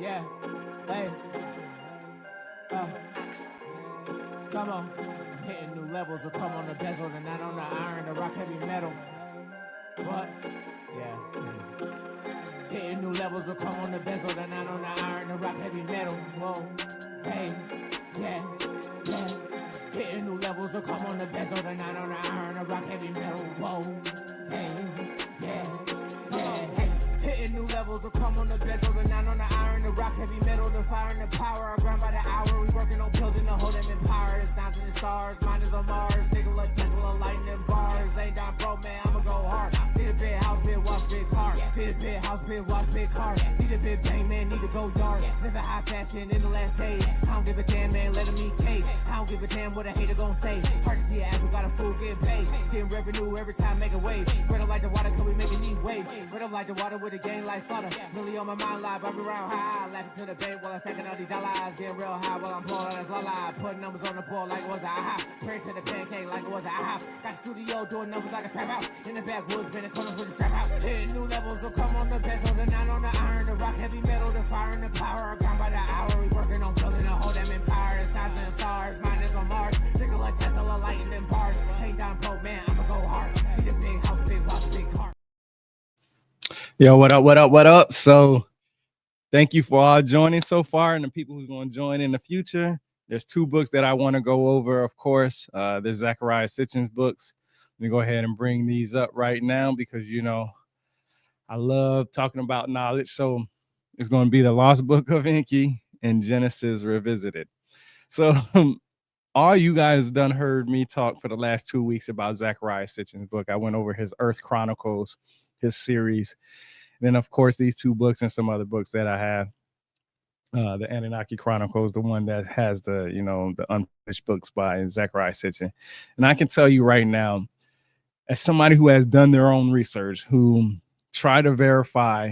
Yeah, hey, uh, come on. I'm hitting new levels of come on the bezel, the nine on the iron, the rock heavy metal. What? Yeah. Hitting new levels of come on the bezel, the nine on the iron, the rock heavy metal. Whoa, hey, yeah, yeah. Hitting new levels of come on the bezel, the nine on the iron, the rock heavy metal. Whoa, hey, yeah, yeah, hey. Hitting new levels will come on the bezel, the nine on the iron, the rock heavy metal, the fire and the power. I grind by the hour, we working on building the whole them in power. The signs in the stars, mine is on Mars. Nigga Tesla, lightning bars. Ain't down broke, man, I'ma go hard. Need a big house, big watch, big car. Need a big house, big watch, big car. Need a big bang, man, need to go yard. Living high fashion in the last days. I don't give a damn, man, let him eat cake. I don't give a damn what a hater gon' say. Hard to see an asshole got a fool getting paid. Getting revenue every time, make a wave. Red up like the water, cause we making these waves. Red up like the water with a gang like slaughter. Millie on my mind, live, I'm around high. Laughing to the bank while I'm stacking all these dollars. Getting real high while I'm pulling this la-la. Putting numbers on the board like it was a aha. Praying to the pancake like it was a aha. Got the studio doing numbers like a trap house. In the backwoods, been in corners with the strap out. Hitting new levels will come on the bezel, the nine on the iron, the rock heavy metal, the fire and the power. I grind by the hour, we working on building a whole damn empire. The signs and the stars, mine is on Mars. Nigga Tesla, lightning bars. Ain't down broke, man, I'ma go hard. Need a big house, big watch, big car. Yo, what up, what up, what up? So thank you for all joining so far and the people who's going to join in the future. There's two books that I want to go over, of course. There's Zecharia Sitchin's books. Let me go ahead and bring these up right now because, I love talking about knowledge. So it's going to be the Lost Book of Enki and Genesis Revisited. So all you guys done heard me talk for the last 2 weeks about Zecharia Sitchin's book. I went over his Earth Chronicles, his series. And then, of course, these two books and some other books that I have. The Anunnaki Chronicles, the one that has the unfinished books by Zecharia Sitchin. And I can tell you right now, as somebody who has done their own research, who try to verify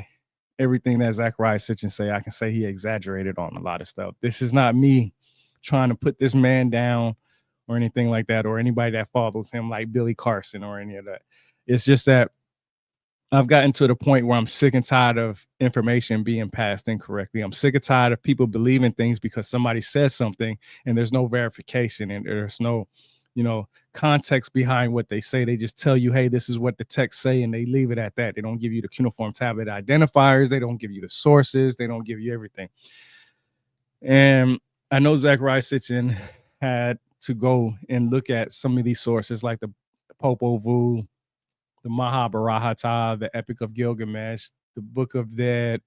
everything that Zecharia Sitchin say, I can say he exaggerated on a lot of stuff. This is not me trying to put this man down or anything like that, or anybody that follows him like Billy Carson or any of that. It's just that I've gotten to the point where I'm sick and tired of information being passed incorrectly. I'm sick and tired of people believing things because somebody says something and there's no verification and there's no, context behind what they say. They just tell you, hey, this is what the text say, and they leave it at that. They don't give you the cuneiform tablet identifiers. They don't give you the sources. They don't give you everything. And I know Zecharia Sitchin had to go and look at some of these sources like the Popol Vuh, the Mahabharata, the Epic of Gilgamesh, the Book of Dead,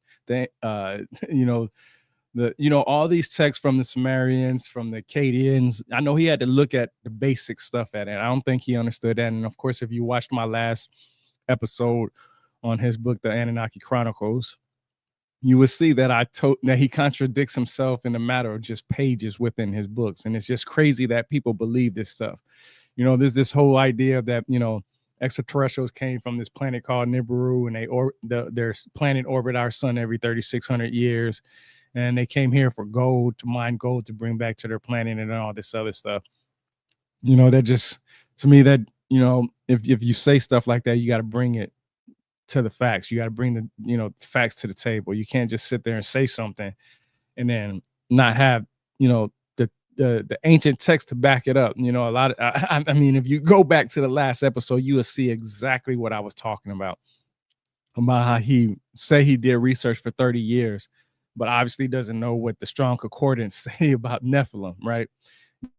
all these texts from the Sumerians, from the Akkadians. I know he had to look at the basic stuff at it. I don't think he understood that. And of course, if you watched my last episode on his book, The Anunnaki Chronicles, you will see that that he contradicts himself in a matter of just pages within his books. And it's just crazy that people believe this stuff. There's this whole idea that, extraterrestrials came from this planet called Nibiru, and their planet orbit our sun every 3,600 years. And they came here for gold, to mine gold, to bring back to their planet and all this other stuff. That just, to me, that, if you say stuff like that, you got to bring it to the facts. You got to bring the facts to the table. You can't just sit there and say something and then not have the ancient text to back it up. A lot of I mean, if you go back to the last episode, you will see exactly what I was talking about how he say he did research for 30 years, but obviously doesn't know what the strong concordance say about Nephilim, right?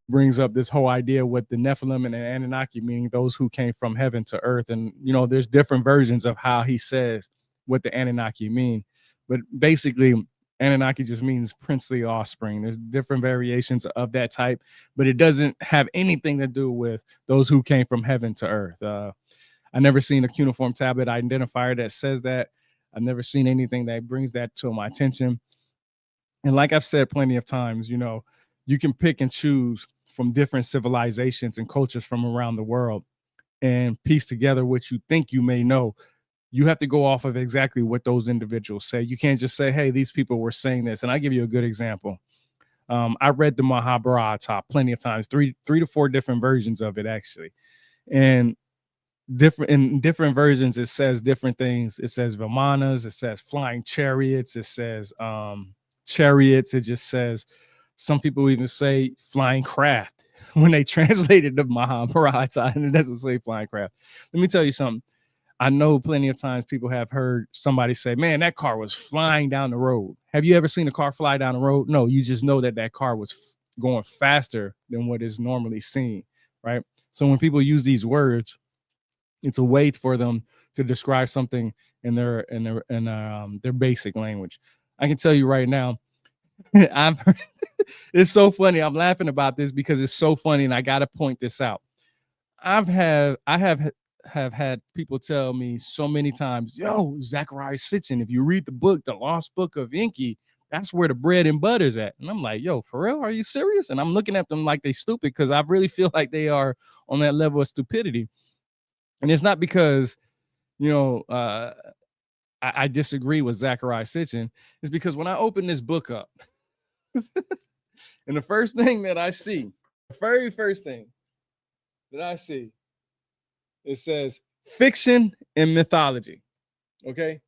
Brings up this whole idea with the Nephilim and the Anunnaki, meaning those who came from heaven to earth. And, there's different versions of how he says what the Anunnaki mean. But basically, Anunnaki just means princely offspring. There's different variations of that type, but it doesn't have anything to do with those who came from heaven to earth. I never seen a cuneiform tablet identifier that says that. I've never seen anything that brings that to my attention. And like I've said plenty of times, you can pick and choose from different civilizations and cultures from around the world and piece together what you think you may know. You have to go off of exactly what those individuals say. You can't just say, hey, these people were saying this. And I'll give you a good example. I read the Mahabharata plenty of times, three to four different versions of it, actually. And in different versions, it says different things. It says Vimanas, it says flying chariots, it says chariots. It just says, some people even say flying craft when they translated the Mahabharata, and it doesn't say flying craft. Let me tell you something. I know plenty of times people have heard somebody say, man, that car was flying down the road. Have you ever seen a car fly down the road? No, you just know that that car was going faster than what is normally seen, right? So when people use these words, it's a way for them to describe something in their basic language. I can tell you right now, I'm it's so funny. I'm laughing about this because it's so funny, and I got to point this out. I have had people tell me so many times, yo, Zecharia Sitchin, if you read the book, The Lost Book of Enki, that's where the bread and butter's at. And I'm like, yo, for real? Are you serious? And I'm looking at them like they stupid, because I really feel like they are on that level of stupidity. And it's not because, I disagree with Zecharia Sitchin. It's because when I open this book up, and the first thing that I see, the very first thing that I see, it says fiction and mythology. Okay.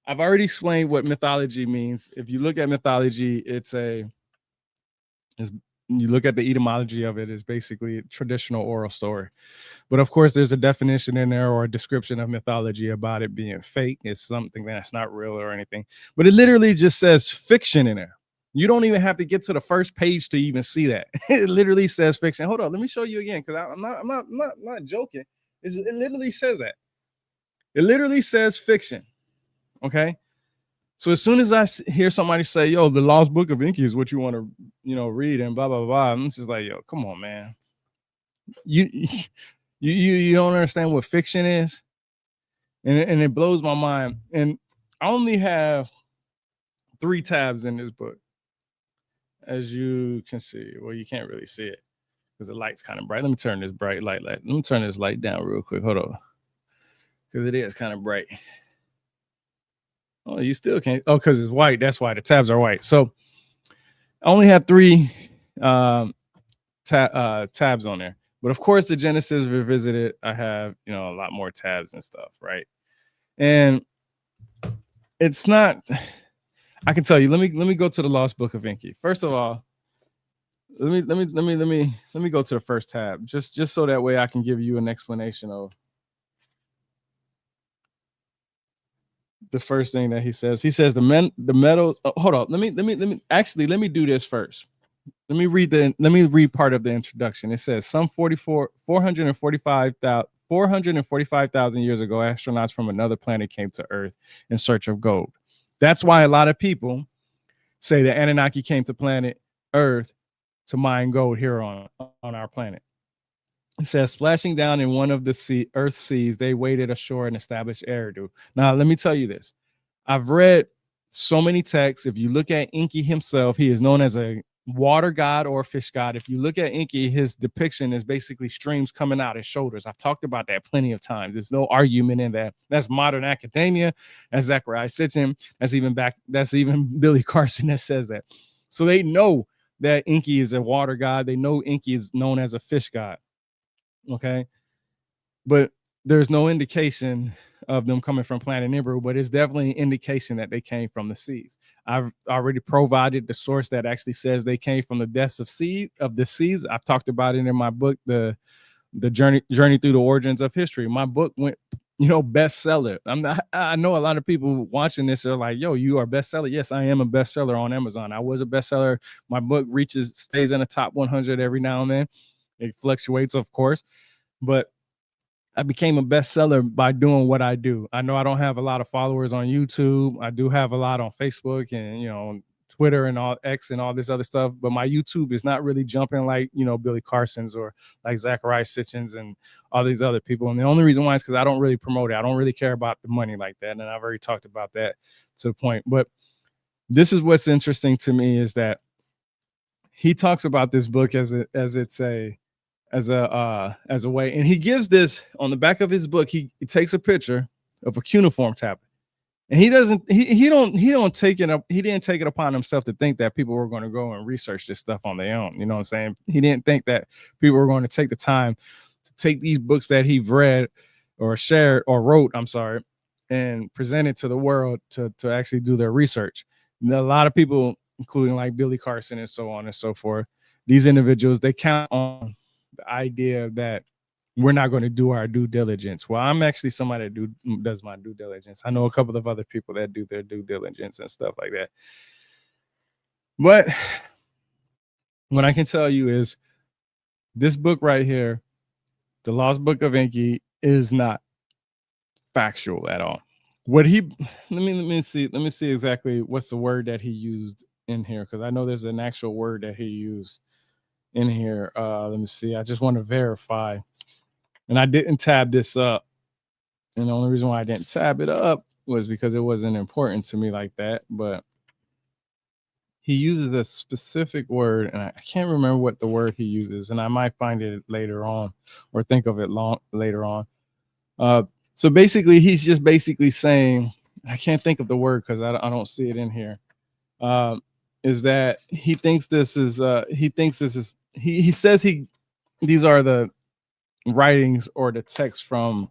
I've already explained what mythology means. If you look at mythology, you look at the etymology of it, is basically a traditional oral story. But of course, there's a definition in there, or a description of mythology about it being fake. It's something that's not real or anything. But it literally just says fiction in there. You don't even have to get to the first page to even see that. It literally says fiction. Hold on, let me show you again, because I'm not joking. It literally says that. It literally says fiction. Okay. So as soon as I hear somebody say, yo, the Lost Book of Enki is what you want to, read, and blah, blah, blah, I'm just like, yo, come on, man. You don't understand what fiction is? And it blows my mind. And I only have 3 tabs in this book, as you can see. Well, you can't really see it because the light's kind of bright. Let me turn this bright light. Let me turn this light down real quick. Hold on. Because it is kind of bright. Oh, you still can't. Oh, because it's white. That's why the tabs are white. So I only have 3 tabs on there. But of course, the Genesis Revisited, I have, a lot more tabs and stuff, right? And it's not, I can tell you, let me go to the Lost Book of Enki. First of all, let me go to the first tab, just so that way I can give you an explanation of the first thing that he says. He says the metals. Oh, hold on. Let me do this first. Let me read part of the introduction. It says some 445,000 years ago, astronauts from another planet came to Earth in search of gold. That's why a lot of people say that Anunnaki came to planet Earth to mine gold here on our planet. It says, splashing down in one of the Earth seas, they waded ashore and established Eridu. Now, let me tell you this. I've read so many texts. If you look at Enki himself, he is known as a water god or fish god. If you look at Enki, his depiction is basically streams coming out his shoulders. I've talked about that plenty of times. There's no argument in that. That's modern academia. That's Zecharia Sitchin. That's even Billy Carson that says that. So they know that Enki is a water god. They know Enki is known as a fish god. Okay. But there's no indication of them coming from planet Nibiru, but it's definitely an indication that they came from the seas. I've already provided the source that actually says they came from the depths of the seas. I've talked about it in my book, the journey through the origins of history. My book went, bestseller. I know a lot of people watching this are like, yo, you are a bestseller. Yes, I am a bestseller on Amazon. I was a bestseller. My book stays in the top 100 every now and then. It fluctuates, of course, but I became a bestseller by doing what I do. I know I don't have a lot of followers on YouTube. I do have a lot on Facebook and, Twitter and all X and all this other stuff, but my YouTube is not really jumping like, Billy Carson's or like Zecharia Sitchin's and all these other people. And the only reason why is because I don't really promote it. I don't really care about the money like that. And I've already talked about that to the point. But this is what's interesting to me, is that he talks about this book as a way, and he gives this on the back of his book. He takes a picture of a cuneiform tablet, and he didn't take it upon himself to think that people were going to go and research this stuff on their own. You know what I'm saying? He didn't think that people were going to take the time to take these books that he read or shared or wrote, and present it to the world to actually do their research. And a lot of people including like Billy Carson and so on and so forth. These individuals, they count on the idea that we're not going to do our due diligence. Well, I'm actually somebody that does my due diligence. I know a couple of other people that do their due diligence and stuff like that. But what I can tell you is this book right here, The Lost Book of Enki, is not factual at all. What he let me see exactly what's the word that he used in here, because I know there's an actual word that he used in here. Let me see. I just want to verify. And I didn't tab this up. And the only reason why I didn't tab it up was because it wasn't important to me like that. But he uses a specific word, and I can't remember what the word he uses, and I might find it later on or think of it later on. So basically, he's just basically saying, I can't think of the word because I don't see it in here. Is that he thinks this is he says these are the writings or the text from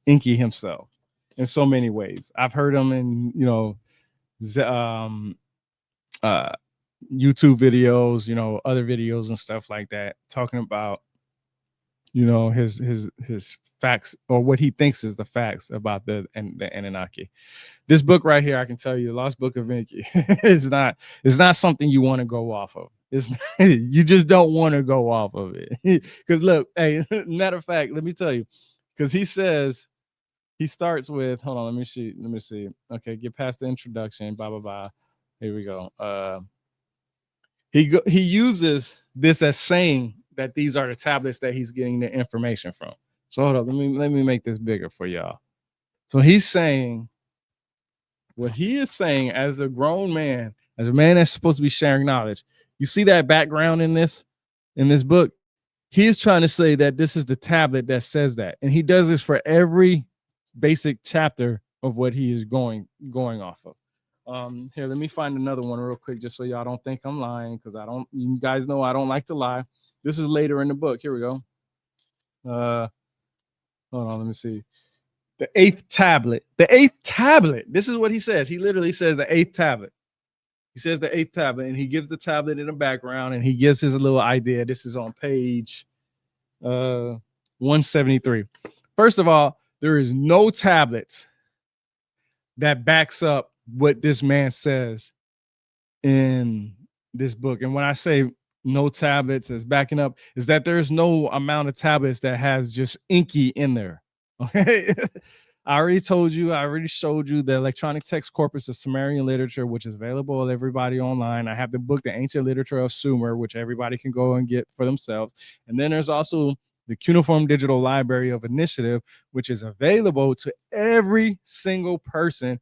Enki himself in so many ways. I've heard him in YouTube videos, other videos and stuff like that, talking about his facts, or what he thinks is the facts about the Anunnaki. This book right here, I can tell you, The Lost Book of Enki, it's not something you want to go off of. It's you just don't want to go off of it. Because look, hey, matter of fact, let me tell you, because he starts with, hold on, let me see. Okay, get past the introduction, blah blah blah. Here we go. He uses this as saying that these are the tablets that he's getting the information from. So hold on, let me make this bigger for y'all. So he's saying, what he is saying as a grown man, as a man that's supposed to be sharing knowledge. You see that background in this book? He is trying to say that this is the tablet that says that. And he does this for every basic chapter of what he is going off of. Here, let me find another one real quick, just so y'all don't think I'm lying, because you guys know I don't like to lie. This is later in the book. Here we go. Hold on, let me see. The eighth tablet. This is what he says. He literally says the eighth tablet. He says the eighth tablet, and he gives the tablet in the background, and he gives his little idea. This is on page 173. First of all, there is no tablets that backs up what this man says in this book. And when I say no tablets as backing up, is that there's no amount of tablets that has just Enki in there. Okay. I already showed you the electronic text corpus of Sumerian literature, which is available to everybody online. I have the book, The Ancient Literature of Sumer, which everybody can go and get for themselves. And then there's also the Cuneiform Digital Library of Initiative, which is available to every single person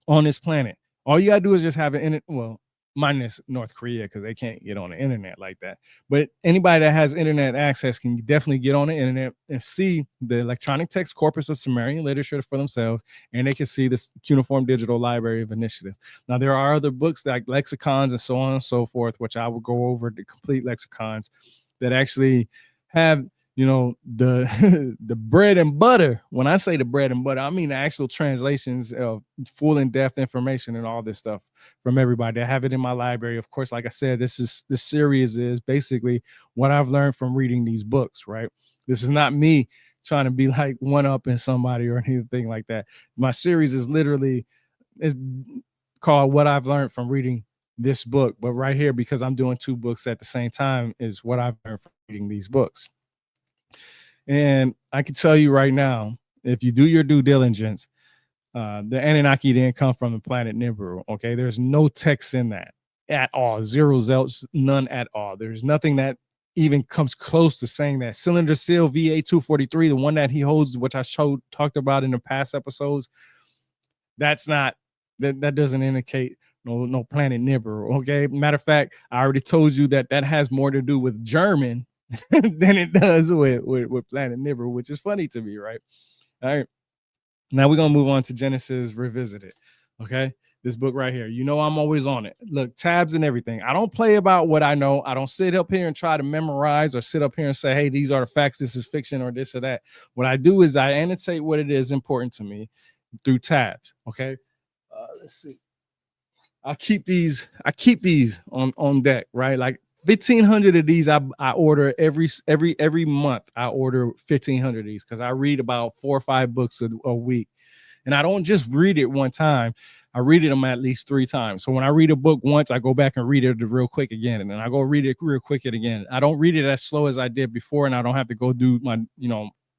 on this planet. All you gotta do is just have an internet, well, minus North Korea, because they can't get on the internet like that. But anybody that has internet access can definitely get on the internet and see the electronic text corpus of Sumerian literature for themselves, and they can see this Cuneiform Digital Library of Initiative. Now, there are other books like lexicons and so on and so forth, which I will go over, the complete lexicons that actually have the the bread and butter. When I say the bread and butter, I mean the actual translations of full in-depth information and all this stuff from everybody. I have it in my library. Of course, like I said, this series is basically what I've learned from reading these books, right? This is not me trying to be like one up in somebody or anything like that. My series is called What I've Learned from Reading this book. But right here, because I'm doing two books at the same time, is what I've learned from reading these books. And I can tell you right now, if you do your due diligence, the Anunnaki didn't come from the planet Nibiru. Okay, there's no text in that at all. Zero, zelts, none at all. There's nothing that even comes close to saying that. Cylinder Seal VA243, the one that he holds, which I talked about in the past episodes, that doesn't indicate no planet Nibiru. Okay, matter of fact, I already told you that has more to do with German than it does with planet Nibiru, which is funny to me, right? All right, now we're gonna move on to Genesis Revisited. Okay, this book right here, I'm always on it. Look, tabs and everything. I don't play about what I know. I don't sit up here and try to memorize, or sit up here and say, hey, these are the facts, this is fiction, or this or that. What I do is I annotate what it is important to me through tabs. Okay, let's see. I keep these on deck, right? Like 1,500 of these I order every month. I order 1,500 of these because I read about 4 or 5 books a week. And I don't just read it one time. I read them at least 3 times. So when I read a book once, I go back and read it real quick again. And then I go read it real quick again. I don't read it as slow as I did before, and I don't have to go do my,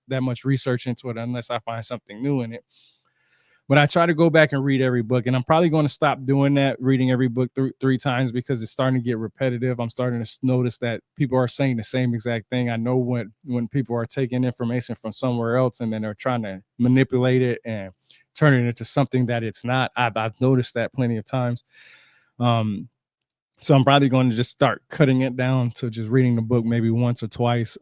that much research into it unless I find something new in it. But I try to go back and read every book, and I'm probably going to stop doing that, reading every book three times, because it's starting to get repetitive. I'm starting to notice that people are saying the same exact thing. I know when people are taking information from somewhere else and then they're trying to manipulate it and turn it into something that it's not. I've noticed that plenty of times. So I'm probably going to just start cutting it down to just reading the book maybe once or twice.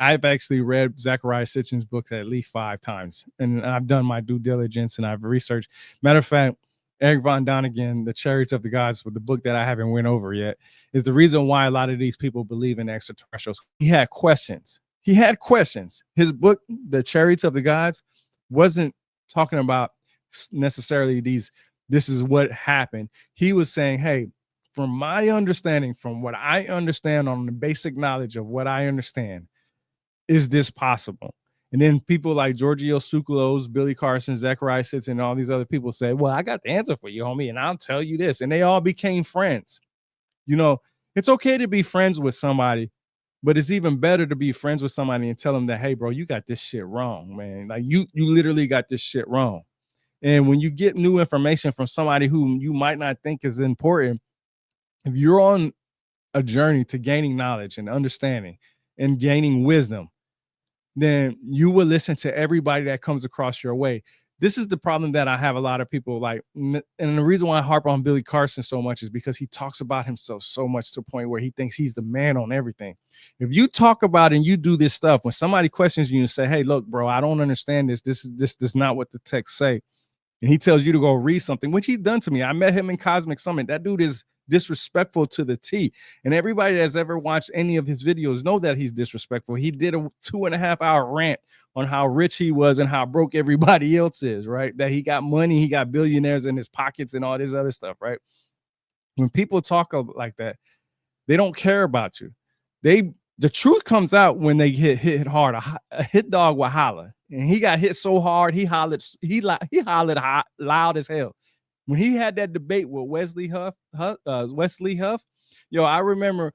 I've actually read Zecharia Sitchin's books at least 5 times, and I've done my due diligence and I've researched. Matter of fact, Eric Von Donigan, The Chariots of the Gods, with the book that I haven't went over yet, is the reason why a lot of these people believe in extraterrestrials. He had questions. His book, The Chariots of the Gods, wasn't talking about necessarily this is what happened. He was saying, hey, from my understanding, from what I understand on the basic knowledge of what I understand, is this possible? And then people like Giorgio Tsoukalos, Billy Carson, Zecharia Sitchin, and all these other people say, well, I got the answer for you, homie, and I'll tell you this. And they all became friends. It's okay to be friends with somebody, but it's even better to be friends with somebody and tell them that, hey, bro, you got this shit wrong, man. Like you literally got this shit wrong. And when you get new information from somebody who you might not think is important, if you're on a journey to gaining knowledge and understanding and gaining wisdom, then you will listen to everybody that comes across your way. This is the problem that I have a lot of people like. And the reason why I harp on Billy Carson so much is because he talks about himself so much to a point where he thinks he's the man on everything. If you talk about and you do this stuff, when somebody questions you and say, hey, look, bro, I don't understand this. This is not what the text say. And he tells you to go read something, which he's done to me. I met him in Cosmic Summit. That dude is disrespectful to the T. And everybody that's ever watched any of his videos know that he's disrespectful. He did a 2.5-hour rant on how rich he was and how broke everybody else is, right? That he got money, he got billionaires in his pockets and all this other stuff, right? When people talk like that, they don't care about you. The truth comes out when they hit hard. A hit dog will holler, and he got hit so hard he hollered loud as hell. When he had that debate with Wesley Huff, I remember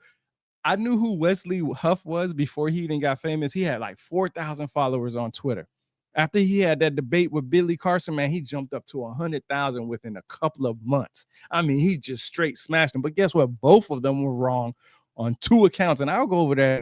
I knew who Wesley Huff was before he even got famous. He had like 4,000 followers on Twitter. After he had that debate with Billy Carson, man, he jumped up to 100,000 within a couple of months. I mean, he just straight smashed him. But guess what? Both of them were wrong on 2 accounts, and I'll go over that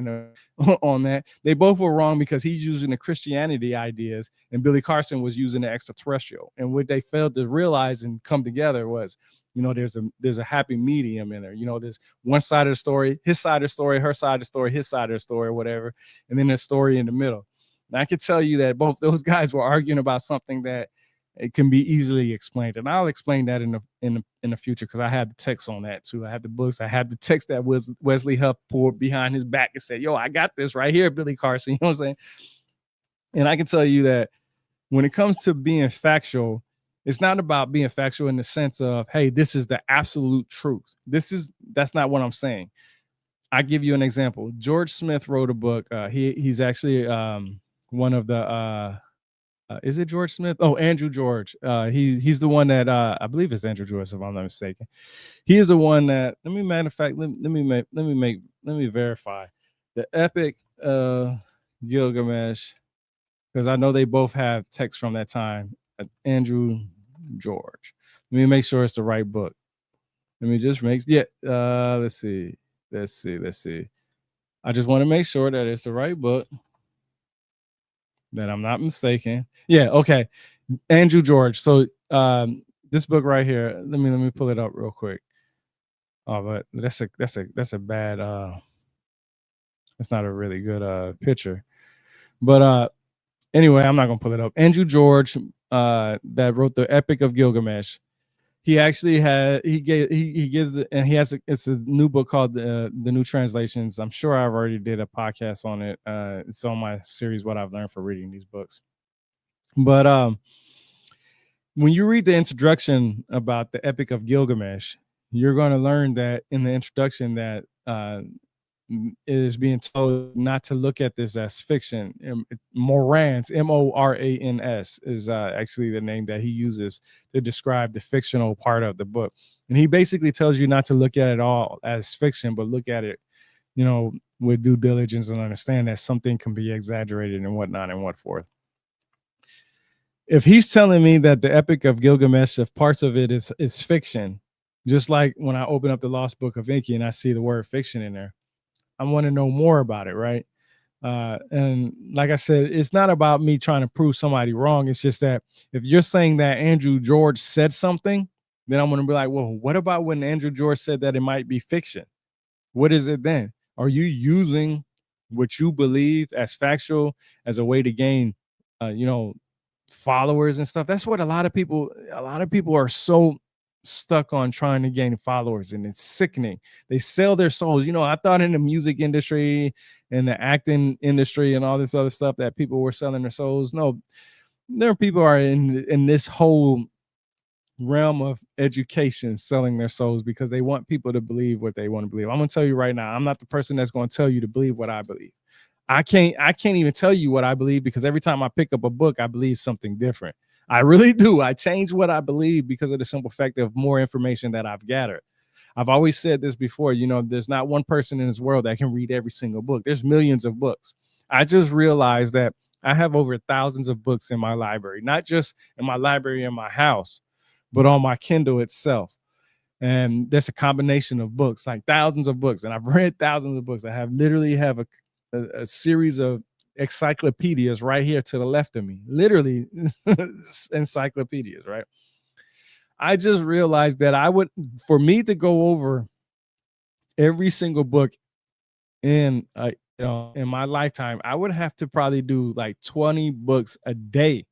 on that. They both were wrong because he's using the Christianity ideas and Billy Carson was using the extraterrestrial. And what they failed to realize and come together was, there's a happy medium in there. There's one side of the story, his side of the story, her side of the story, his side of the story, whatever, and then there's a story in the middle. And I can tell you that both those guys were arguing about something that it can be easily explained, and I'll explain that in the future because I have the text on that too. I have the books. I have the text that was Wesley Huff pulled behind his back and said, "Yo, I got this right here, Billy Carson." You know what I'm saying? And I can tell you that when it comes to being factual, it's not about being factual in the sense of, hey, this is the absolute truth. That's not what I'm saying. I give you an example. George Smith wrote a book. He's actually one of the. Is it George Smith? Oh, Andrew George. He's the one that I believe it's Andrew George, if I'm not mistaken. He is the one that. Let me verify the Epic Gilgamesh, because I know they both have text from that time. Andrew George. Let me make sure it's the right book. Let me just make let's see. I just want to make sure that it's the right book, that I'm not mistaken. Yeah, okay. Andrew George. So this book right here, let me pull it up real quick. Oh, but that's a bad that's not a really good picture. But anyway, I'm not gonna pull it up. Andrew George, that wrote the Epic of Gilgamesh. He actually it's a new book called the New Translations. I'm sure I've already did a podcast on it. It's on my series, What I've Learned for Reading These Books. But when you read the introduction about the Epic of Gilgamesh, you're going to learn that in the introduction that it is being told not to look at this as fiction. Morans, Morans, is actually the name that he uses to describe the fictional part of the book. And he basically tells you not to look at it all as fiction, but look at it, with due diligence and understand that something can be exaggerated and whatnot and what forth. If he's telling me that the Epic of Gilgamesh, if parts of it is fiction, just like when I open up the Lost Book of Enki and I see the word fiction in there, I want to know more about it, right? And like I said, it's not about me trying to prove somebody wrong. It's just that if you're saying that Andrew George said something, then I'm going to be like, well, what about when Andrew George said that it might be fiction? What is it then? Are you using what you believe as factual as a way to gain, followers and stuff? That's what a lot of people are so stuck on, trying to gain followers, and it's sickening. They sell their souls. I thought in the music industry and the acting industry and all this other stuff that people were selling their souls. No, there are people are in this whole realm of education selling their souls because they want people to believe what they want to believe. I'm going to tell you right now, I'm not the person that's going to tell you to believe what I believe. I can't even tell you what I believe, because every time I pick up a book, I believe something different. I really do. I change what I believe because of the simple fact of more information that I've gathered. I've always said this before, there's not one person in this world that can read every single book. There's millions of books. I just realized that I have over thousands of books in my library, not just in my library in my house, but on my Kindle itself. And there's a combination of books, like thousands of books. And I've read thousands of books. I literally have a series of encyclopedias right here to the left of me, literally encyclopedias, right? I just realized that for me to go over every single book in my lifetime, I would have to probably do like 20 books a day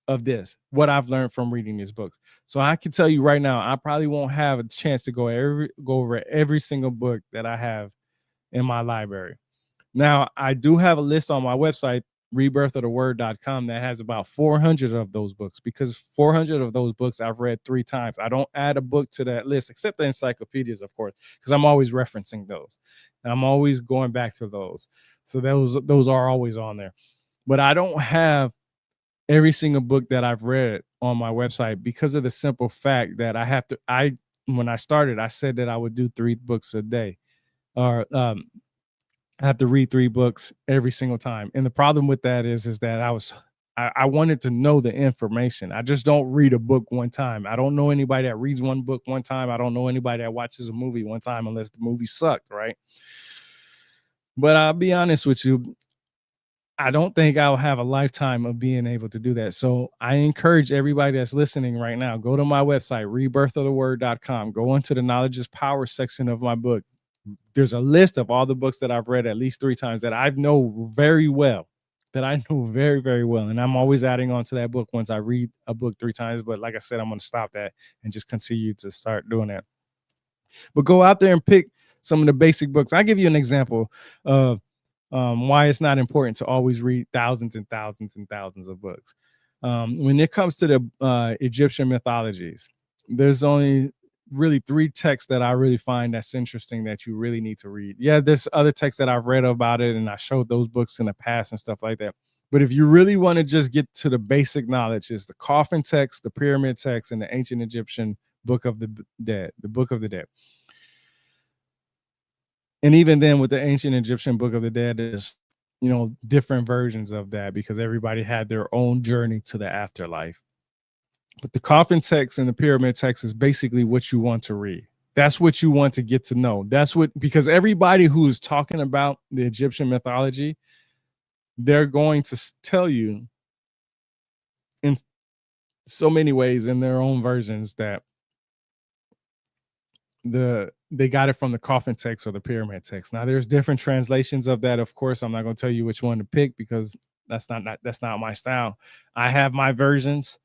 of this, what I've learned from reading these books. So I can tell you right now, I probably won't have a chance to go over every single book that I have in my library. Now, I do have a list on my website, rebirthoftheword.com, that has about 400 of those books, because 400 of those books I've read 3 times. I don't add a book to that list, except the encyclopedias, of course, because I'm always referencing those. And I'm always going back to those. So those are always on there. But I don't have every single book that I've read on my website because of the simple fact that when I started, I said that I would do 3 books a day, or I have to read 3 books every single time. And the problem with that is that I wanted to know the information. I just don't read a book one time. I don't know anybody that reads one book one time. I don't know anybody that watches a movie one time unless the movie sucked, right? But I'll be honest with you, I don't think I'll have a lifetime of being able to do that. So I encourage everybody that's listening right now, go to my website, rebirthoftheword.com. Go into the Knowledge is Power section of my book. There's a list of all the books that I've read at least 3 times that I know very well, very, very well. And I'm always adding on to that book once I read a book 3 times. But like I said, I'm going to stop that and just continue to start doing that. But go out there and pick some of the basic books. I'll give you an example of why it's not important to always read thousands and thousands and thousands of books. When it comes to the Egyptian mythologies, there's only really 3 texts that I really find that's interesting that you really need to read. Yeah, there's other texts that I've read about it, and I showed those books in the past and stuff like that. But if you really want to just get to the basic knowledge, is the coffin text, the pyramid text, and the ancient Egyptian book of the dead, the book of the dead. And even then, with the ancient Egyptian book of the dead, there's different versions of that because everybody had their own journey to the afterlife. But the coffin text and the pyramid text is basically what you want to read. That's what you want to get to know. Because everybody who's talking about the Egyptian mythology, they're going to tell you in so many ways in their own versions that they got it from the coffin text or the pyramid text. Now, there's different translations of that. Of course, I'm not going to tell you which one to pick because that's not my style. I have my versions.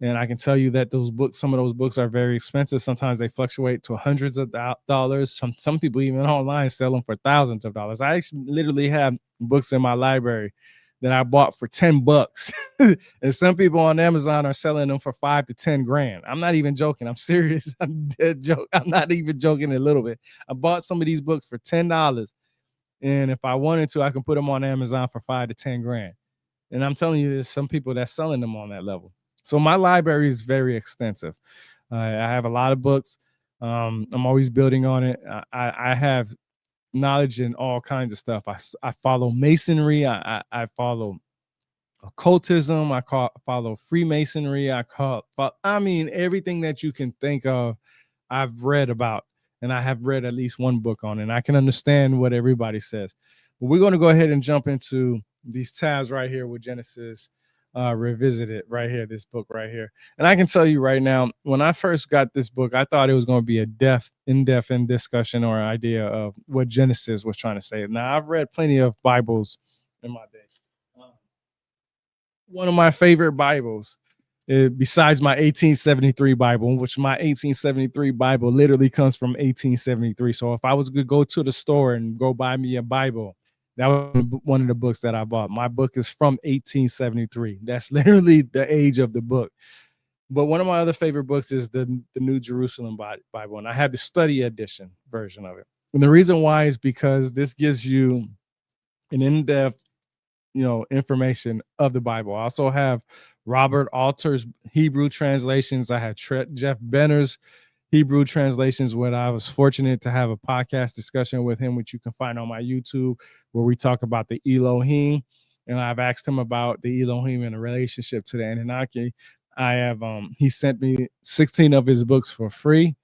And I can tell you that some of those books are very expensive. Sometimes they fluctuate to hundreds of dollars. Some people even online sell them for thousands of dollars. I actually literally have books in my library that I bought for $10. And some people on Amazon are selling them for 5 to 10 grand. I'm not even joking. I'm serious. I'm dead joke. I'm not even joking a little bit. I bought some of these books for $10. And if I wanted to, I can put them on Amazon for 5 to 10 grand. And I'm telling you, there's some people that's selling them on that level. So my library is very extensive. I have a lot of books. I'm always building on it. I have knowledge in all kinds of stuff. I follow masonry. I follow occultism. Follow Freemasonry. I mean, everything that you can think of, I've read about, and I have read at least one book on it, and I can understand what everybody says. But we're going to go ahead and jump into these tabs right here with Genesis Revisited right here, this book right here. And I can tell you right now, when I first got this book, I thought it was going to be a in-depth discussion or idea of what Genesis was trying to say. Now, I've read plenty of Bibles in my day. One of my favorite Bibles, besides my 1873 Bible, which my 1873 Bible literally comes from 1873. So if I was to go to the store and go buy me a Bible, that was one of the books that I bought. My book is from 1873. That's literally the age of the book. But one of my other favorite books is the New Jerusalem Bible, and I have the study edition version of it. And the reason why is because this gives you an in-depth, information of the Bible. I also have Robert Alter's Hebrew translations. I had Jeff Benner's Hebrew translations, when I was fortunate to have a podcast discussion with him, which you can find on my YouTube, where we talk about the Elohim. And I've asked him about the Elohim in a relationship to the Anunnaki. He sent me 16 of his books for free.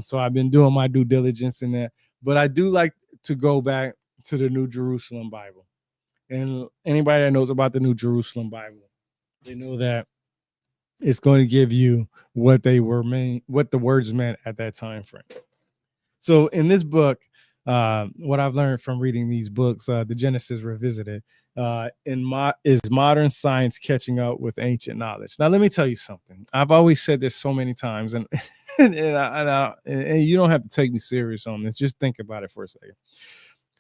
So I've been doing my due diligence in that. But I do like to go back to the New Jerusalem Bible. And anybody that knows about the New Jerusalem Bible, they know that it's going to give you what the words meant at that time frame. So in this book, what I've learned from reading these books, the Genesis Revisited, is modern science catching up with ancient knowledge. Now, let me tell you something. I've always said this so many times, and you don't have to take me serious on this. Just think about it for a second.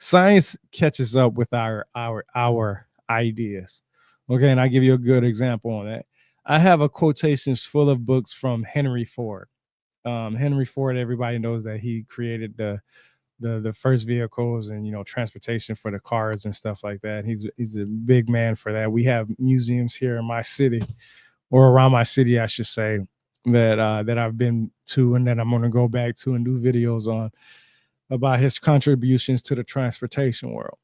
Science catches up with our ideas. Okay, and I'll give you a good example on that. I have a quotations full of books from Henry Ford. Henry Ford, everybody knows that he created the first vehicles and transportation for the cars and stuff like that. He's a big man for that. We have museums here in my city, or around my city, I should say, that I've been to, and that I'm going to go back to and do videos on, about his contributions to the transportation world.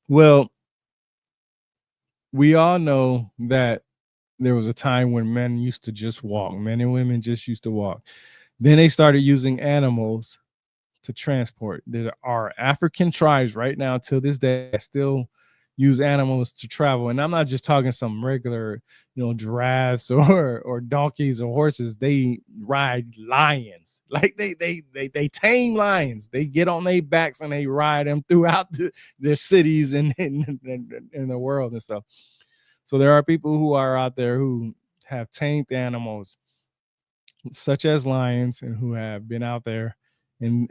Well, we all know that there was a time when men used to just walk. Men and women just used to walk. Then they started using animals to transport. There are African tribes right now, till this day, that still use animals to travel. And I'm not just talking some regular, giraffes or donkeys or horses. They ride lions. Like they tame lions. They get on their backs and they ride them throughout their cities and in the world and stuff. So there are people who are out there who have tamed animals, such as lions, and who have been out there and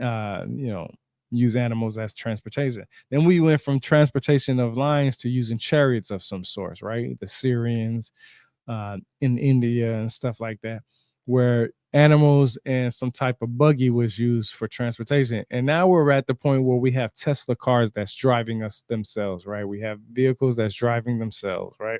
use animals as transportation. Then we went from transportation of lions to using chariots of some sort, right? The Syrians in India and stuff like that, where animals and some type of buggy was used for transportation. And now we're at the point where we have Tesla cars that's driving us themselves, right? We have vehicles that's driving themselves, right?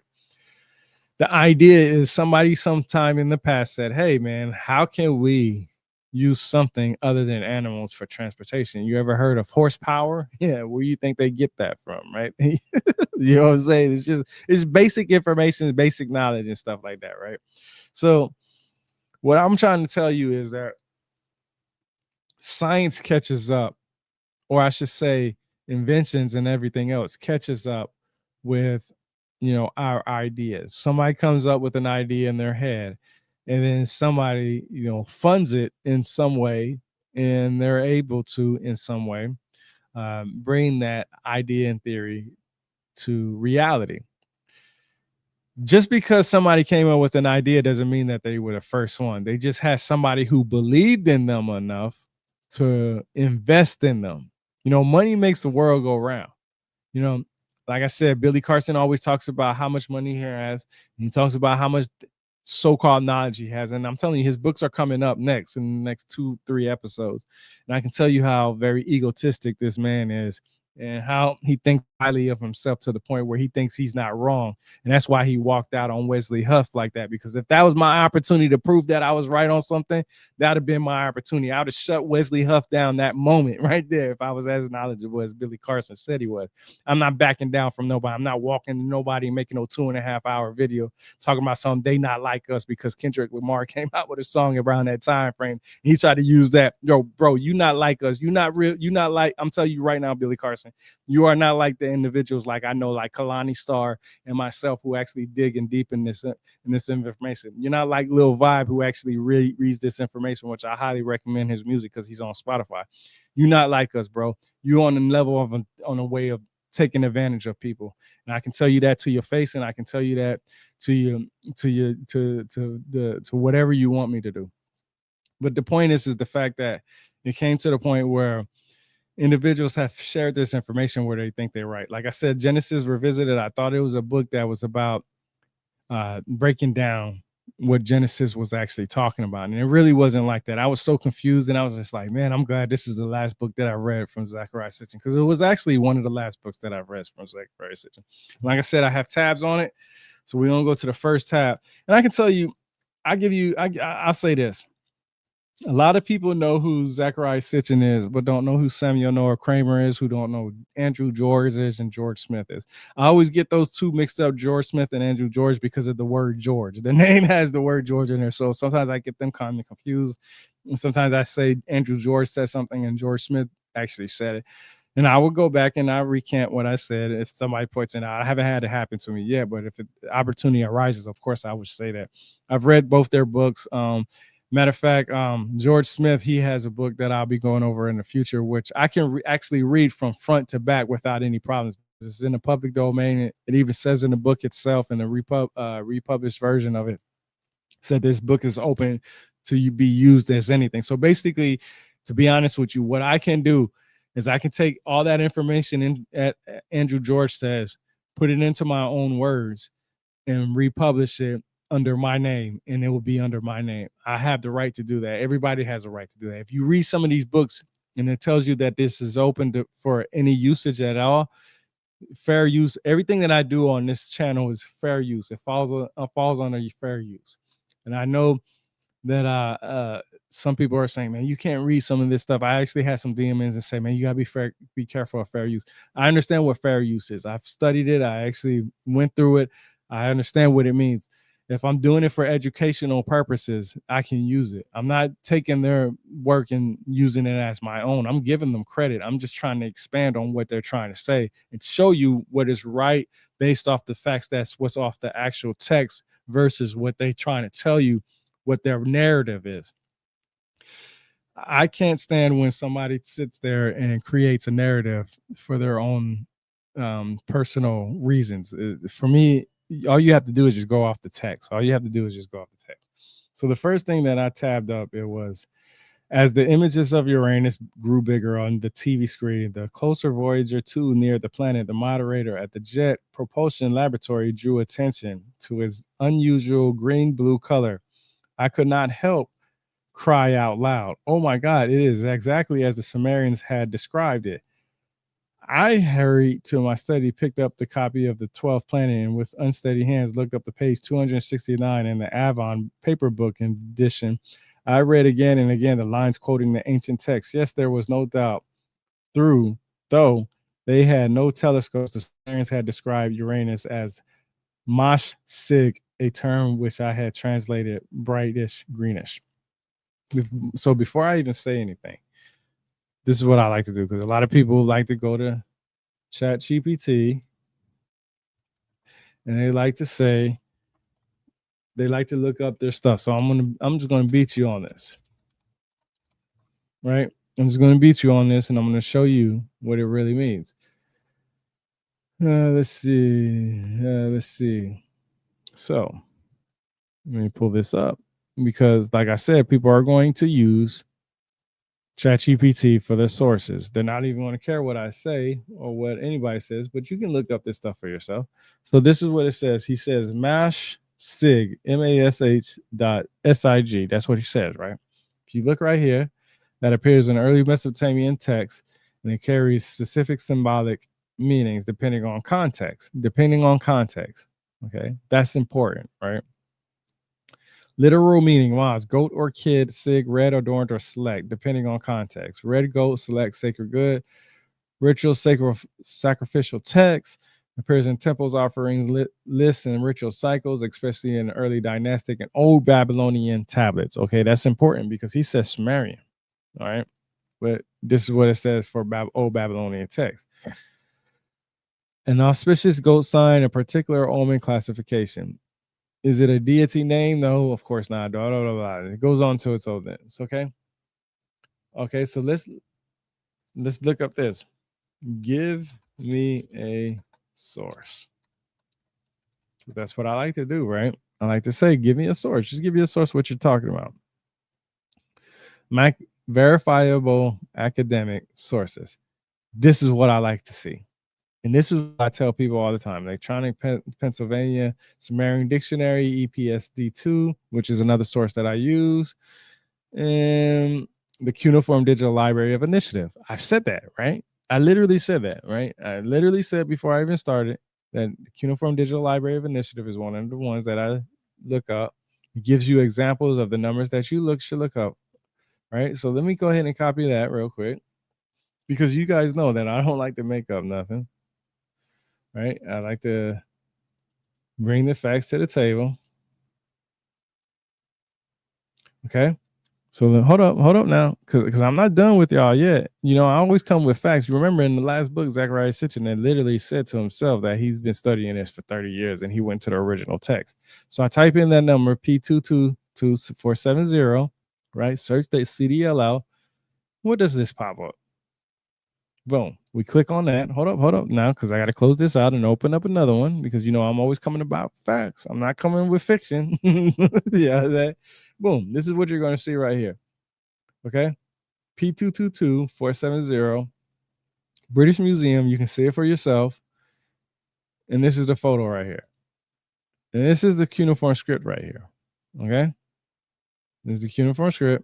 The idea is somebody sometime in the past said, hey, man, how can we use something other than animals for transportation? You ever heard of horsepower? Yeah, where you think they get that from, right? You know what I'm saying? It's basic information, basic knowledge and stuff like that, right? So what I'm trying to tell you is that science catches up, or I should say inventions and everything else catches up with our ideas. Somebody comes up with an idea in their head, and then somebody funds it in some way, and they're able to in some way bring that idea and theory to reality. Just because somebody came up with an idea doesn't mean that they were the first one. They just had somebody who believed in them enough to invest in them. Money makes the world go round. Like I said, Billy Carson always talks about how much money he has. He talks about how much so-called knowledge he has. And I'm telling you, his books are coming up next in the next 2-3 episodes. And I can tell you how very egotistic this man is and how he thinks highly of himself to the point where he thinks he's not wrong. And that's why he walked out on Wesley Huff like that. Because if that was my opportunity to prove that I was right on something, that'd have been my opportunity. I would have shut Wesley Huff down that moment right there if I was as knowledgeable as Billy Carson said he was. I'm not backing down from nobody. I'm not walking to nobody making no 2.5-hour video talking about something they not like us because Kendrick Lamar came out with a song around that time frame. He tried to use that. Yo, bro, you not like us. You not real. You not like, I'm telling you right now, Billy Carson, you are not like the individuals like I know, like Kalani Starr and myself, who actually dig in deep in this information. You're not like Lil Vibe, who actually reads this information, which I highly recommend his music because he's on Spotify. You're not like us, bro. You're on a level of on a way of taking advantage of people, and I can tell you that to your face, and I can tell you that to whatever you want me to do. But the point is the fact that it came to the point where individuals have shared this information where they think they're right. Like I said, Genesis Revisited, I thought it was a book that was about breaking down what Genesis was actually talking about. And it really wasn't like that. I was so confused, and I was just like, man, I'm glad this is the last book that I read from Zecharia Sitchin, because it was actually one of the last books that I've read from Zecharia Sitchin. Like I said, I have tabs on it. So we're going to go to the first tab. And I can tell you, I'll say this. A lot of people know who Zecharia Sitchin is, but don't know who Samuel Noah Kramer is, who don't know Andrew George is and George Smith is. I always get those two mixed up, George Smith and Andrew George, because of the word George. The name has the word George in there. So sometimes I get them kind of confused. And sometimes I say Andrew George said something and George Smith actually said it. And I will go back and I recant what I said if somebody points it out. I haven't had it happen to me yet, but if the opportunity arises, of course, I would say that. I've read both their books. Matter of fact, George Smith, he has a book that I'll be going over in the future, which I can actually read from front to back without any problems. It's in the public domain. It even says in the book itself, in the republished version of it, said this book is open to be used as anything. So basically, to be honest with you, what I can do is I can take all that information in Andrew George says, put it into my own words, and republish it under my name, and it will be under my name. I have the right to do that. Everybody has a right to do that. If you read some of these books and it tells you that this is open for any usage at all, fair use, everything that I do on this channel is fair use. It falls under fair use. And I know that some people are saying, man, you can't read some of this stuff. I actually had some DMs and say, man, you gotta be careful of fair use. I understand what fair use is. I've studied it. I actually went through it. I understand what it means. If I'm doing it for educational purposes, I can use it. I'm not taking their work and using it as my own. I'm giving them credit. I'm just trying to expand on what they're trying to say and show you what is right based off the facts. That's what's off the actual text versus what they're trying to tell you, what their narrative is. I can't stand when somebody sits there and creates a narrative for their own personal reasons. For me, all you have to do is just go off the text. All you have to do is just go off the text. So the first thing that I tabbed up, it was, as the images of Uranus grew bigger on the TV screen, the closer Voyager 2 neared the planet, the moderator at the Jet Propulsion Laboratory drew attention to its unusual green-blue color. I could not help cry out loud. Oh my God, it is exactly as the Sumerians had described it. I hurried to my study, picked up the copy of the 12th Planet, and with unsteady hands looked up the page 269 in the Avon paper book edition. I read again and again the lines quoting the ancient text. Yes, there was no doubt. Though they had no telescopes, the Sumerians had described Uranus as Mash Sig, a term which I had translated brightish greenish. So before I even say anything, this is what I like to do, because a lot of people like to go to ChatGPT and they like to look up their stuff. So I'm just gonna beat you on this, right? I'm just gonna beat you on this, and I'm gonna show you what it really means. Let's see. So let me pull this up, because, like I said, people are going to use ChatGPT for their sources. They're not even going to care what I say or what anybody says, but you can look up this stuff for yourself. So this is what it says. He says mash sig, mash dot sig. That's what he says, right? If you look right here, that appears in early Mesopotamian text, and it carries specific symbolic meanings depending on context. Depending on context. Okay, that's important, right? Literal meaning was goat or kid, sig, red, adorned, or select, depending on context. Red goat, select, sacred good. Ritual, sacred, sacrificial text appears in temples, offerings, lists, and ritual cycles, especially in early dynastic and old Babylonian tablets. Okay, that's important because he says Sumerian. All right, but this is what it says for old Babylonian text. An auspicious goat sign, a particular omen classification. Is it a deity name? No, of course not. Blah, blah, blah, blah. It goes on to its own things. Okay. Okay. So let's look up this. Give me a source. That's what I like to do, right? I like to say, give me a source. Just give me a source what you're talking about. Verifiable academic sources. This is what I like to see. And this is what I tell people all the time. Electronic Pennsylvania Sumerian Dictionary, EPSD2, which is another source that I use, and the Cuneiform Digital Library of Initiative. I said that, right? I literally said that, right? I literally said before I even started that the Cuneiform Digital Library of Initiative is one of the ones that I look up. It gives you examples of the numbers that you should look up, right? So let me go ahead and copy that real quick because you guys know that I don't like to make up nothing. Right? I like to bring the facts to the table. Okay. So then hold up now, because I'm not done with y'all yet. You know, I always come with facts. You remember in the last book, Zecharia Sitchin that literally said to himself that he's been studying this for 30 years and he went to the original text. So I type in that number P222470, right? Search the CDLL. What does this pop up? Boom. We click on that. Hold up now, because I got to close this out and open up another one because you know I'm always coming about facts. I'm not coming with fiction. Yeah, boom. This is what you're going to see right here. Okay. P222470. British Museum. You can see it for yourself. And this is the photo right here. And this is the cuneiform script right here. Okay. This is the cuneiform script.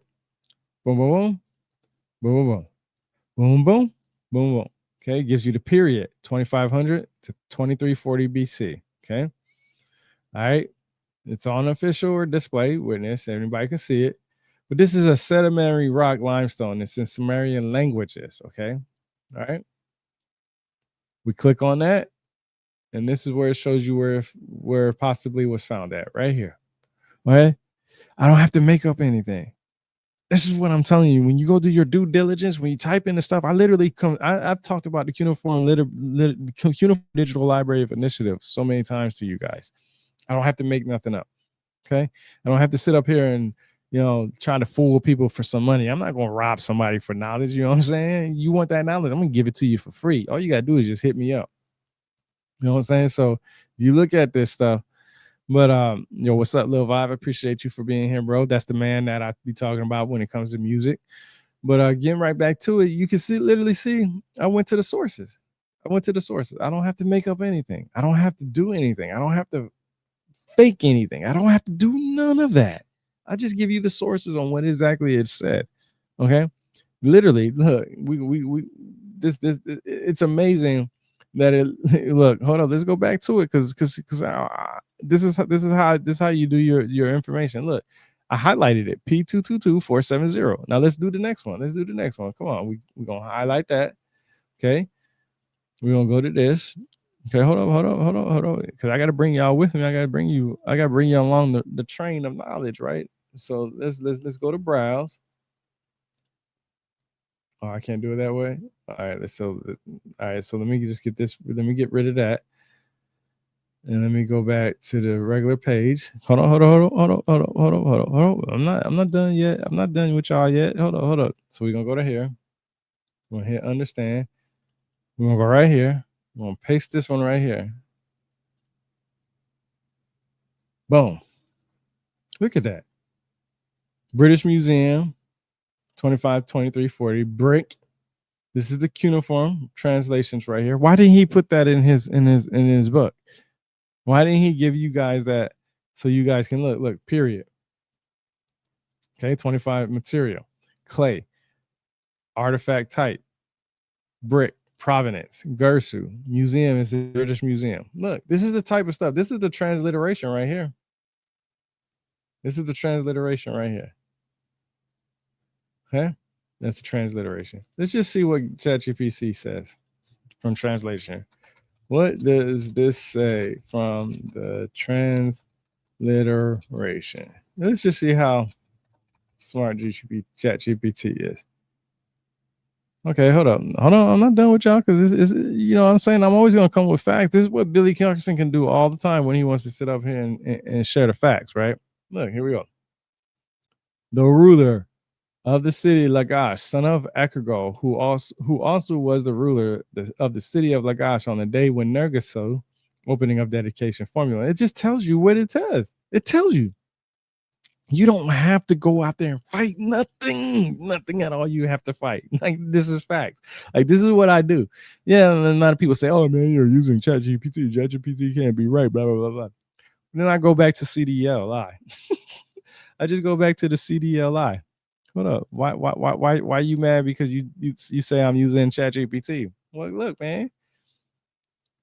Boom, boom, boom. Boom, boom, boom. Boom, boom. Boom, boom. Okay, gives you the period 2500 to 2340 BC. Okay, all right, it's on official or display witness. Everybody can see it, but this is a sedimentary rock limestone. It's in Sumerian languages. Okay, all right. We click on that, and this is where it shows you where possibly was found at right here. Okay, I don't have to make up anything. This is what I'm telling you. When you go do your due diligence, when you type in the stuff, I literally I've talked about the Cuneiform Cuneiform Digital Library of Initiative so many times to you guys. I don't have to make nothing up. Okay. I don't have to sit up here and, you know, trying to fool people for some money. I'm not going to rob somebody for knowledge. You know what I'm saying? You want that knowledge, I'm going to give it to you for free. All you got to do is just hit me up. You know what I'm saying? So you look at this stuff. But yo, what's up, Lil Vibe? I appreciate you for being here, bro. That's the man that I be talking about when it comes to music. But getting right back to it, you can literally see I went to the sources. I don't have to make up anything. I don't have to do anything. I don't have to fake anything. I don't have to do none of that. I just give you the sources on what exactly it said. Okay, literally, look, we this it's amazing that it look. Hold on, let's go back to it because this is how you do your information. Look, I highlighted it P222470. Now let's do the next one. Come on, we're gonna highlight that. Okay, we're gonna go to this. Okay, hold on, because I gotta bring y'all with me. I gotta bring you along the train of knowledge, right? So let's go to browse. Oh, I can't do it that way. All right, so let me just get this. Let me get rid of that. And let me go back to the regular page. Hold on. I'm not done yet. I'm not done with y'all yet. Hold on. So we're gonna go to here. We're gonna hit understand. We're gonna go right here. We're gonna paste this one right here. Boom. Look at that. British Museum, 25, 23, 40. Brick. This is the cuneiform translations right here. Why didn't he put that in his book? Why didn't he give you guys that so you guys can look, period. Okay, 25 material, clay, artifact type, brick, provenance, Gersu, museum is the British Museum. Look, this is the type of stuff. This is the transliteration right here. This is the transliteration right here. Okay, that's the transliteration. Let's just see what ChatGPT says from translation. What does this say from the transliteration? Let's just see how smart ChatGPT is. Okay, hold on. I'm not done with y'all because it's you know what I'm saying, I'm always going to come with facts. This is what Billy Clarkson can do all the time when he wants to sit up here and share the facts, right? Look, here we go. The ruler of the city Lagash, son of Akergol, who also was the ruler of the city of Lagash on the day when Nergaso, opening of dedication formula. It just tells you what it does. It tells you. You don't have to go out there and fight nothing at all. You have to fight. Like, this is facts. Like, this is what I do. Yeah, and a lot of people say, "Oh man, you're using ChatGPT. ChatGPT can't be right." Blah blah blah blah. And then I go back to CDLI. I just go back to the CDLI. Hold up. Why you mad because you say I'm using ChatGPT? Well, look, man.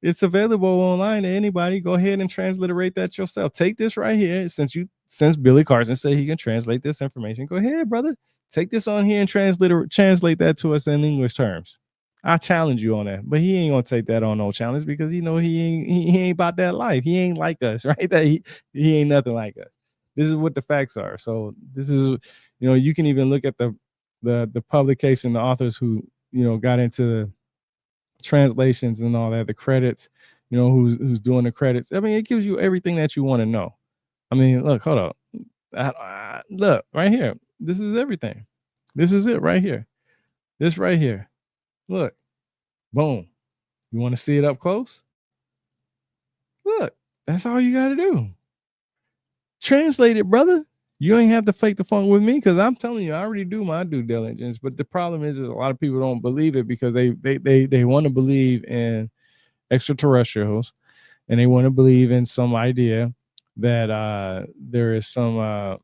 It's available online to anybody. Go ahead and transliterate that yourself. Take this right here. Since Billy Carson said he can translate this information, go ahead, brother. Take this on here and translate that to us in English terms. I challenge you on that. But he ain't gonna take that on no challenge because he ain't about that life. He ain't like us, right? That he ain't nothing like us. This is what the facts are. So this is, you can even look at the publication, the authors who got into translations and all that, the credits, who's doing the credits. I mean, it gives you everything that you want to know. I mean, look, hold up. Look right here. This is everything. This is it right here. This right here. Look. Boom. You want to see it up close? Look, that's all you got to do. Translate it, brother. You ain't have to fake the funk with me because I'm telling you, I already do my due diligence. But the problem is a lot of people don't believe it because they want to believe in extraterrestrials and they want to believe in some idea that there is some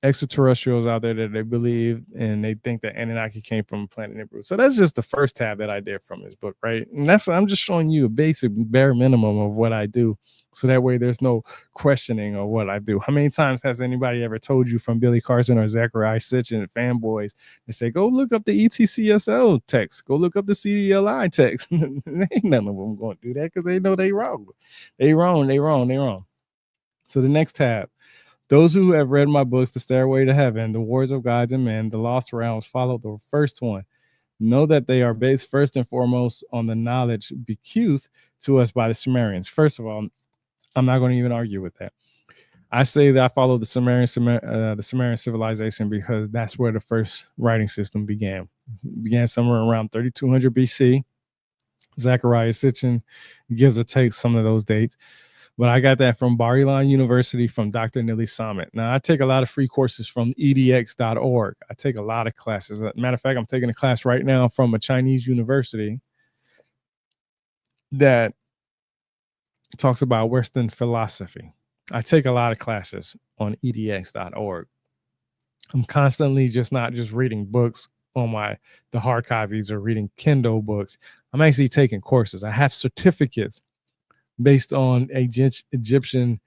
extraterrestrials out there that they believe and they think that Anunnaki came from a planet Nibiru. So that's just the first tab that I did from his book, right? And I'm just showing you a basic bare minimum of what I do, so that way there's no questioning of what I do. How many times has anybody ever told you from Billy Carson or Zecharia Sitchin fanboys and say, go look up the ETCSL text, go look up the CDLI text? Ain't none of them going to do that because they know they wrong. They wrong. So the next tab. Those who have read my books, The Stairway to Heaven, The Wars of Gods and Men, The Lost Realms, follow the first one. Know that they are based first and foremost on the knowledge bequeathed to us by the Sumerians. First of all, I'm not going to even argue with that. I say that I follow the Sumerian civilization because that's where the first writing system began. It began somewhere around 3200 BC. Zecharia Sitchin gives or takes some of those dates. But I got that from Bar-Ilan University from Dr. Nili Samit. Now, I take a lot of free courses from edx.org. I take a lot of classes. As a matter of fact, I'm taking a class right now from a Chinese university that talks about Western philosophy. I take a lot of classes on edx.org. I'm constantly not just reading books on the hard copies or reading Kindle books. I'm actually taking courses. I have certificates based on Egyptian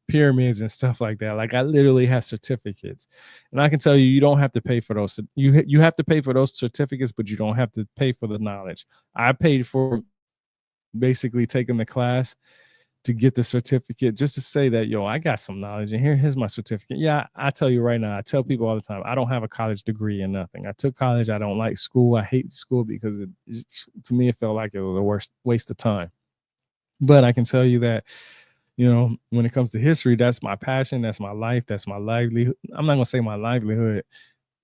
pyramids and stuff like that. Like, I literally have certificates, and I can tell you, you don't have to pay for those. You have to pay for those certificates, but you don't have to pay for the knowledge. I paid for basically taking the class to get the certificate, just to say that, I got some knowledge, and here's my certificate. Yeah, I tell you right now, I tell people all the time, I don't have a college degree in nothing. I took college. I don't like school. I hate school because to me, it felt like it was a worst waste of time. But I can tell you that, when it comes to history, that's my passion. That's my life. That's my livelihood. I'm not going to say my livelihood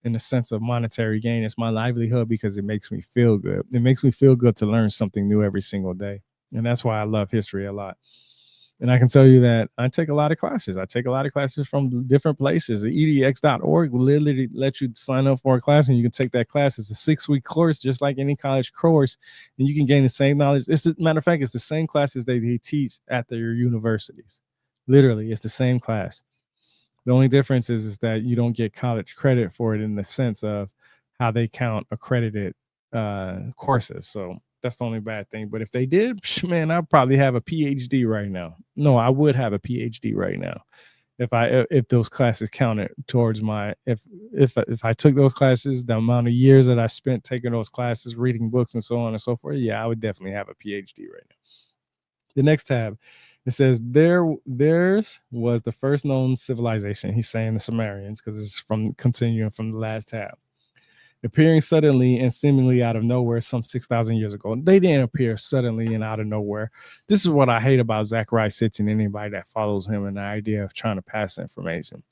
in the sense of monetary gain. It's my livelihood because it makes me feel good. It makes me feel good to learn something new every single day. And that's why I love history a lot. And I can tell you that I take a lot of classes. I take a lot of classes from different places. The edx.org will literally let you sign up for a class and you can take that class. It's a 6-week course, just like any college course, and you can gain the same knowledge. It's the matter of fact, it's the same classes they teach at their universities. Literally, it's the same class. The only difference is that you don't get college credit for it in the sense of how they count accredited courses. So that's the only bad thing. But if they did, man, I'd probably have a PhD right now. No, I would have a PhD right now if those classes counted towards my if I took those classes, the amount of years that I spent taking those classes, reading books and so on and so forth. Yeah, I would definitely have a PhD right now. The next tab, it says theirs was the first known civilization. He's saying the Sumerians because it's from continuing from the last tab, appearing suddenly and seemingly out of nowhere some 6,000 years ago. They didn't appear suddenly and out of nowhere. This is what I hate about Zecharia Sitchin, anybody that follows him, and the idea of trying to pass information.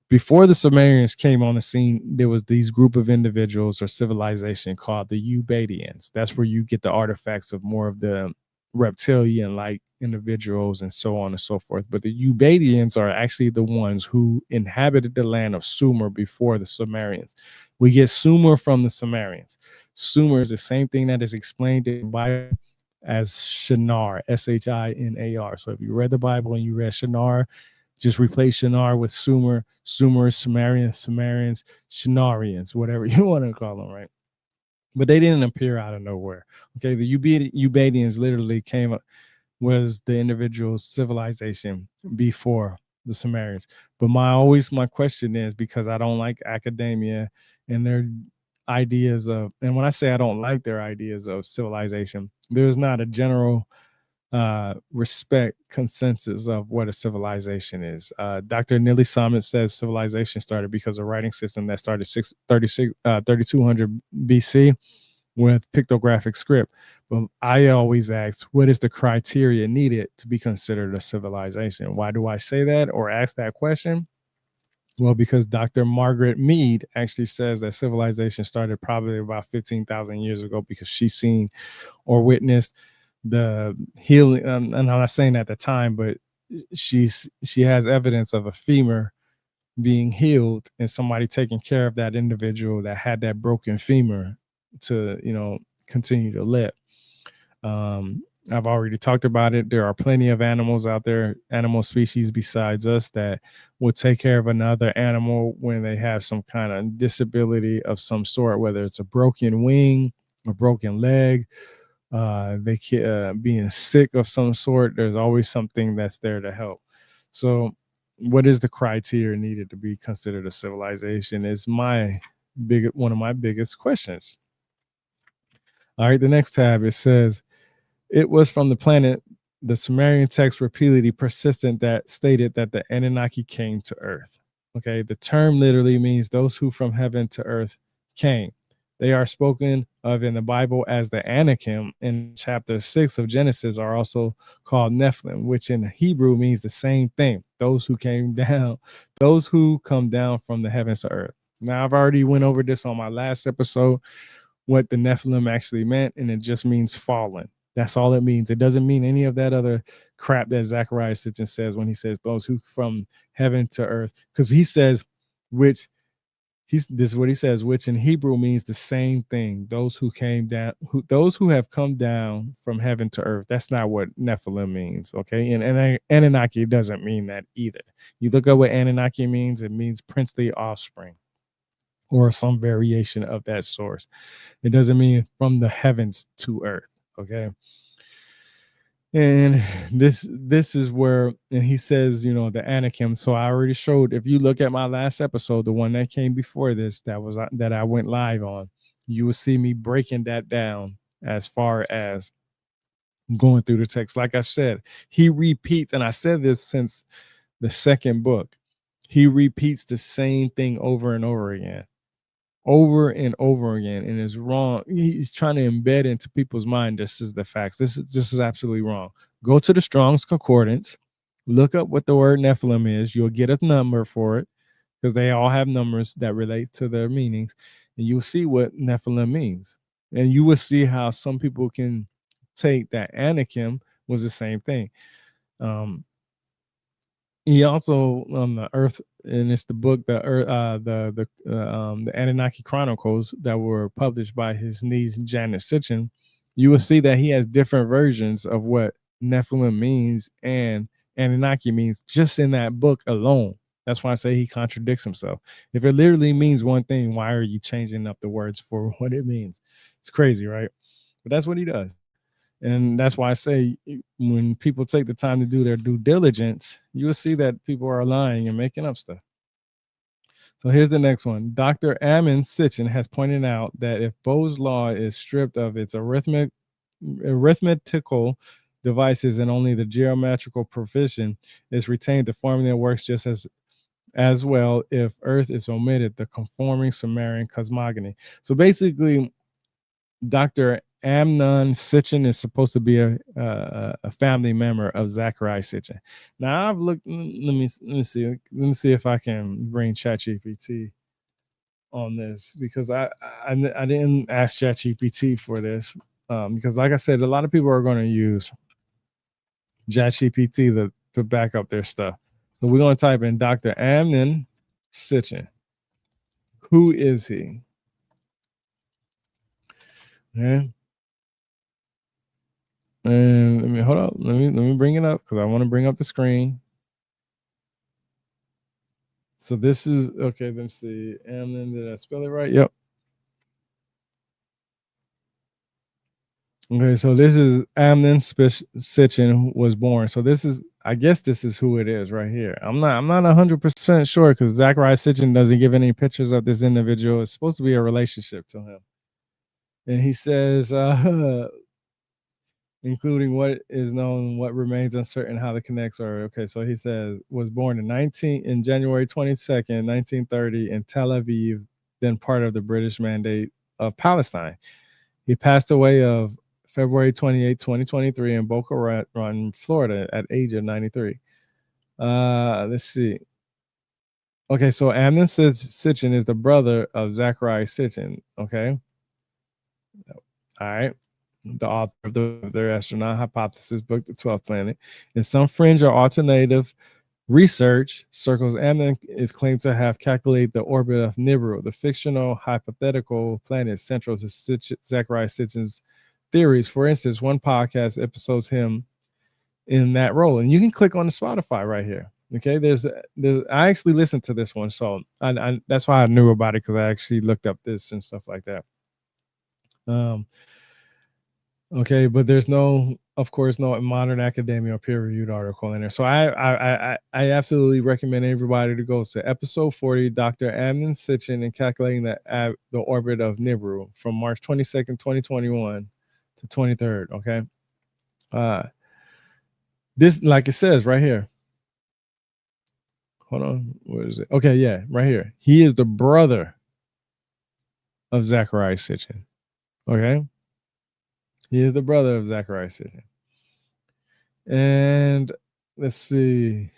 Before the Sumerians came on the scene, there was these group of individuals or civilization called the Ubadians. That's where you get the artifacts of more of the reptilian-like individuals and so on and so forth. But the Ubadians are actually the ones who inhabited the land of Sumer before the Sumerians. We get Sumer from the Sumerians. Sumer is the same thing that is explained in the Bible as Shinar, Shinar. So if you read the Bible and you read Shinar, just replace Shinar with Sumer, Sumers, Sumerians, Shinarians, whatever you want to call them, right? But they didn't appear out of nowhere. Okay, the Ubadians literally came up, was the individual civilization before the Sumerians. But my question is, because I don't like academia and their ideas of, and when I say I don't like their ideas of civilization, there's not a general respect consensus of what a civilization is. Dr. Nili Summit says civilization started because of a writing system that started 3200 BC with pictographic script. But I always ask, what is the criteria needed to be considered a civilization? Why do I say that or ask that question? Well, because Dr. Margaret Mead actually says that civilization started probably about 15,000 years ago because she's seen or witnessed the healing. And I'm not saying at the time, but she has evidence of a femur being healed and somebody taking care of that individual that had that broken femur to, continue to live. I've already talked about it. There are plenty of animals out there, animal species besides us, that will take care of another animal when they have some kind of disability of some sort, whether it's a broken wing, a broken leg, being sick of some sort. There's always something that's there to help. So what is the criteria needed to be considered a civilization is one of my biggest questions. All right, the next tab, it says, it was from the planet, the Sumerian text repeatedly persistent that stated that the Anunnaki came to earth. Okay, the term literally means those who from heaven to earth came. They are spoken of in the Bible as the Anakim in chapter 6 of Genesis are also called Nephilim, which in Hebrew means the same thing. Those who came down, those who come down from the heavens to earth. Now, I've already went over this on my last episode, what the Nephilim actually meant, and it just means fallen. That's all it means. It doesn't mean any of that other crap that Zecharia Sitchin says when he says those who from heaven to earth, because he says, this is what he says, which in Hebrew means the same thing. Those who came down, those who have come down from heaven to earth. That's not what Nephilim means, okay? And Anunnaki doesn't mean that either. You look at what Anunnaki means, it means princely offspring or some variation of that source. It doesn't mean from the heavens to earth, okay? And this is where, and he says, the Anakim. So I already showed, if you look at my last episode, the one that came before this, that I went live on, you will see me breaking that down as far as going through the text. Like I said, he repeats, and I said this since the second book, he repeats the same thing over and over again. And is wrong. He's trying to embed into people's mind, this is the facts. This is absolutely wrong. Go to the Strong's Concordance, look up what the word Nephilim is. You'll get a number for it because they all have numbers that relate to their meanings, and you'll see what Nephilim means. And you will see how some people can take that Anakim was the same thing. Um, he also on the Earth, and it's the book the Anunnaki Chronicles that were published by his niece Janet Sitchin. You will see that he has different versions of what Nephilim means and Anunnaki means just in that book alone. That's why I say he contradicts himself. If it literally means one thing, why are you changing up the words for what it means? It's crazy, right? But that's what he does. And that's why I say when people take the time to do their due diligence, you will see that people are lying and making up stuff. So here's the next one. Dr. Ammon Sitchin has pointed out that if Bo's law is stripped of its arithmetical devices and only the geometrical provision is retained, the formula works just as well if Earth is omitted, the conforming Sumerian cosmogony. So basically, Dr. Amnon Sitchin is supposed to be a family member of Zecharia Sitchin. Now I've looked. Let me see if I can bring ChatGPT on this, because I didn't ask ChatGPT for this, because like I said, a lot of people are going to use ChatGPT to back up their stuff. So we're going to type in Dr. Amnon Sitchin. Who is he? Yeah. And let me hold up. Let me bring it up because I want to bring up the screen. So this is okay. Let me see. Amnon, did I spell it right? Yep. Okay, so this is Amnon Sitchin was born. So this is, I guess this is who it is right here. I'm not 100% sure because Zecharia Sitchin doesn't give any pictures of this individual. It's supposed to be a relationship to him. And he says, including what is known, what remains uncertain, how the connects are. Okay, so he says was born in January 22nd, 1930 in Tel Aviv, then part of the British Mandate of Palestine. He passed away of February 28, 2023 in Boca Raton, Florida at age of 93. Let's see. Okay, so Amnon Sitchin is the brother of Zecharia Sitchin. Okay. All right. The author of their astronaut hypothesis book, The 12th Planet. In some fringe or alternative research circles, Amnon is claimed to have calculated the orbit of Nibiru, the fictional hypothetical planet central to Zecharia Sitchin's theories. For instance, one podcast episodes him in that role, and you can click on the Spotify right here. Okay, there's I actually listened to this one, so I that's why I knew about it, because I actually looked up this and stuff like that. Okay, but there's no, of course, no modern academia or peer-reviewed article in there. So I absolutely recommend everybody to go to episode 40, Dr. Amnon Sitchin, and calculating the orbit of Nibiru from March 22nd, 2021 to 23rd. Okay. This, like it says right here. Hold on, where is it? Okay, yeah, right here. He is the brother of Zecharia Sitchin. Okay. He is the brother of Zecharia Sitchin. And let's see.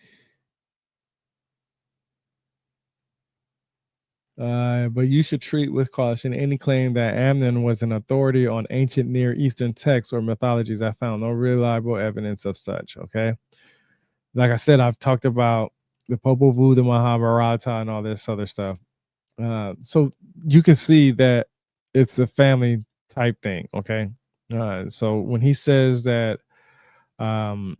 But you should treat with caution any claim that Amnon was an authority on ancient Near Eastern texts or mythologies. I found no reliable evidence of such. Okay. Like I said, I've talked about the Popol Vuh, the Mahabharata, and all this other stuff. So you can see that it's a family type thing. Okay. So when he says that, when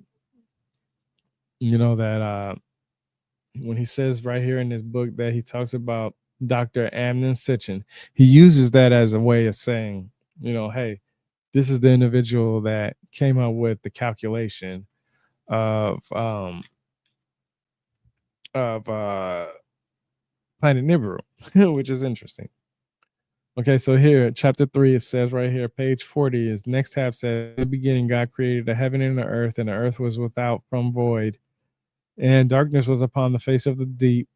he says right here in this book that he talks about Dr. Amnon Sitchin, he uses that as a way of saying, hey, this is the individual that came up with the calculation of planet Nibiru, which is interesting. Okay, so here, chapter 3, it says right here, page 40 is next tab says, in the beginning, God created the heaven and the earth was without from void, and darkness was upon the face of the deep,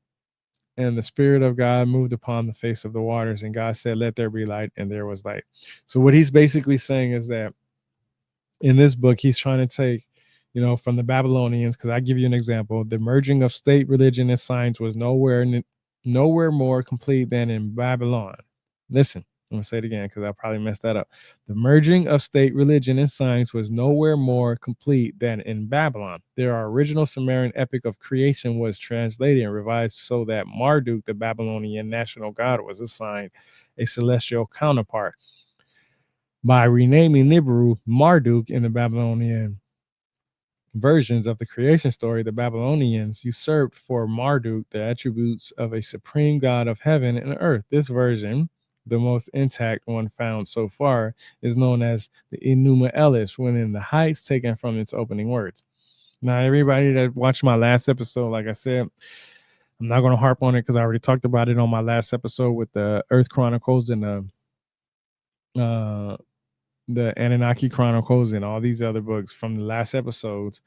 and the Spirit of God moved upon the face of the waters, and God said, let there be light, and there was light. So what he's basically saying is that in this book, he's trying to take, from the Babylonians, because I give you an example, the merging of state, religion, and science was nowhere more complete than in Babylon. Listen, I'm going to say it again because I probably messed that up. The merging of state religion and science was nowhere more complete than in Babylon. Their original Sumerian epic of creation was translated and revised so that Marduk, the Babylonian national god, was assigned a celestial counterpart. By renaming Nibiru Marduk in the Babylonian versions of the creation story, the Babylonians usurped for Marduk the attributes of a supreme god of heaven and earth. This version, the most intact one found so far, is known as the Enuma Elish, when in the heights, taken from its opening words. Now, everybody that watched my last episode, like I said, I'm not going to harp on it because I already talked about it on my last episode with the Earth Chronicles and the Anunnaki Chronicles and all these other books from the last episodes.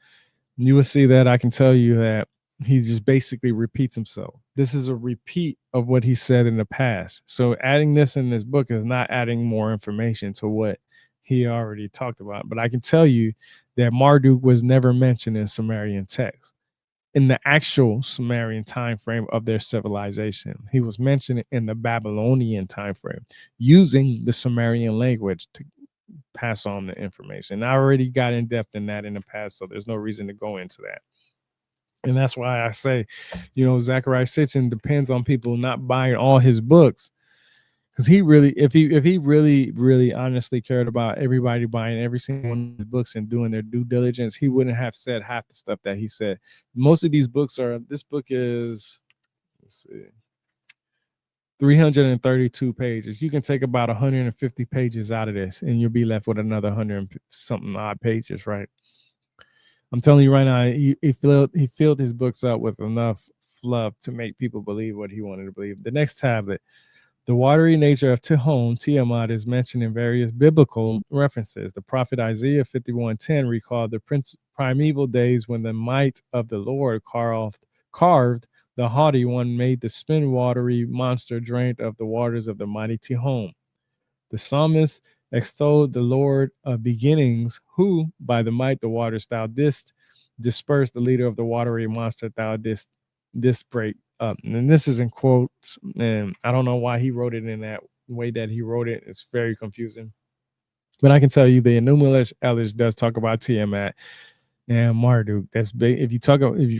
You will see that I can tell you that he just basically repeats himself. This is a repeat of what he said in the past. So adding this in this book is not adding more information to what he already talked about. But I can tell you that Marduk was never mentioned in Sumerian text. In the actual Sumerian time frame of their civilization, he was mentioned in the Babylonian time frame, using the Sumerian language to pass on the information. I already got in depth in that in the past, so there's no reason to go into that. And that's why I say, Zecharia Sitchin depends on people not buying all his books, because he really, if he really honestly cared about everybody buying every single one of his books and doing their due diligence, he wouldn't have said half the stuff that he said. Most of these books are. This book is, let's see, 332 pages. You can take about 150 pages out of this, and you'll be left with another 100 something odd pages, right? I'm telling you right now, he filled his books up with enough fluff to make people believe what he wanted to believe. The next tablet, the watery nature of Tehom, Tiamat, is mentioned in various biblical references. The prophet Isaiah 51:10 recalled the primeval days when the might of the Lord carved the haughty one, made the spin watery monster drained of the waters of the mighty Tehom. The psalmist extolled the Lord of beginnings, who, by the might the waters thou didst disperse, the leader of the watery monster thou didst break up. And this is in quotes, and I don't know why he wrote it in that way that he wrote it. It's very confusing. But I can tell you the Enuma Elish does talk about Tiamat and Marduk. That's big. If you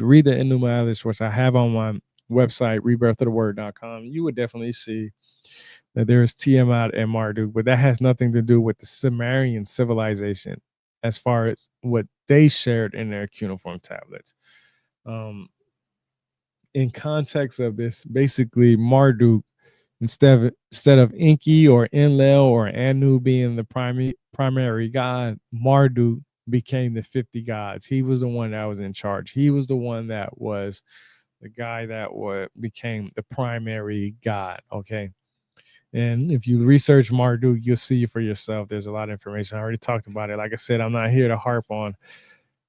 read the Enuma Elish, which I have on my website, rebirthoftheword.com, you would definitely see that there's Tiamat and Marduk, but that has nothing to do with the Sumerian civilization as far as what they shared in their cuneiform tablets. In context of this, basically Marduk, instead of Enki or Enlil or Anu being the primary god, Marduk became the 50 gods. He was the one that was in charge. He was the one that was the guy that became the primary god. Okay. And if you research Marduk, you'll see for yourself. There's a lot of information. I already talked about it. Like I said, I'm not here to harp on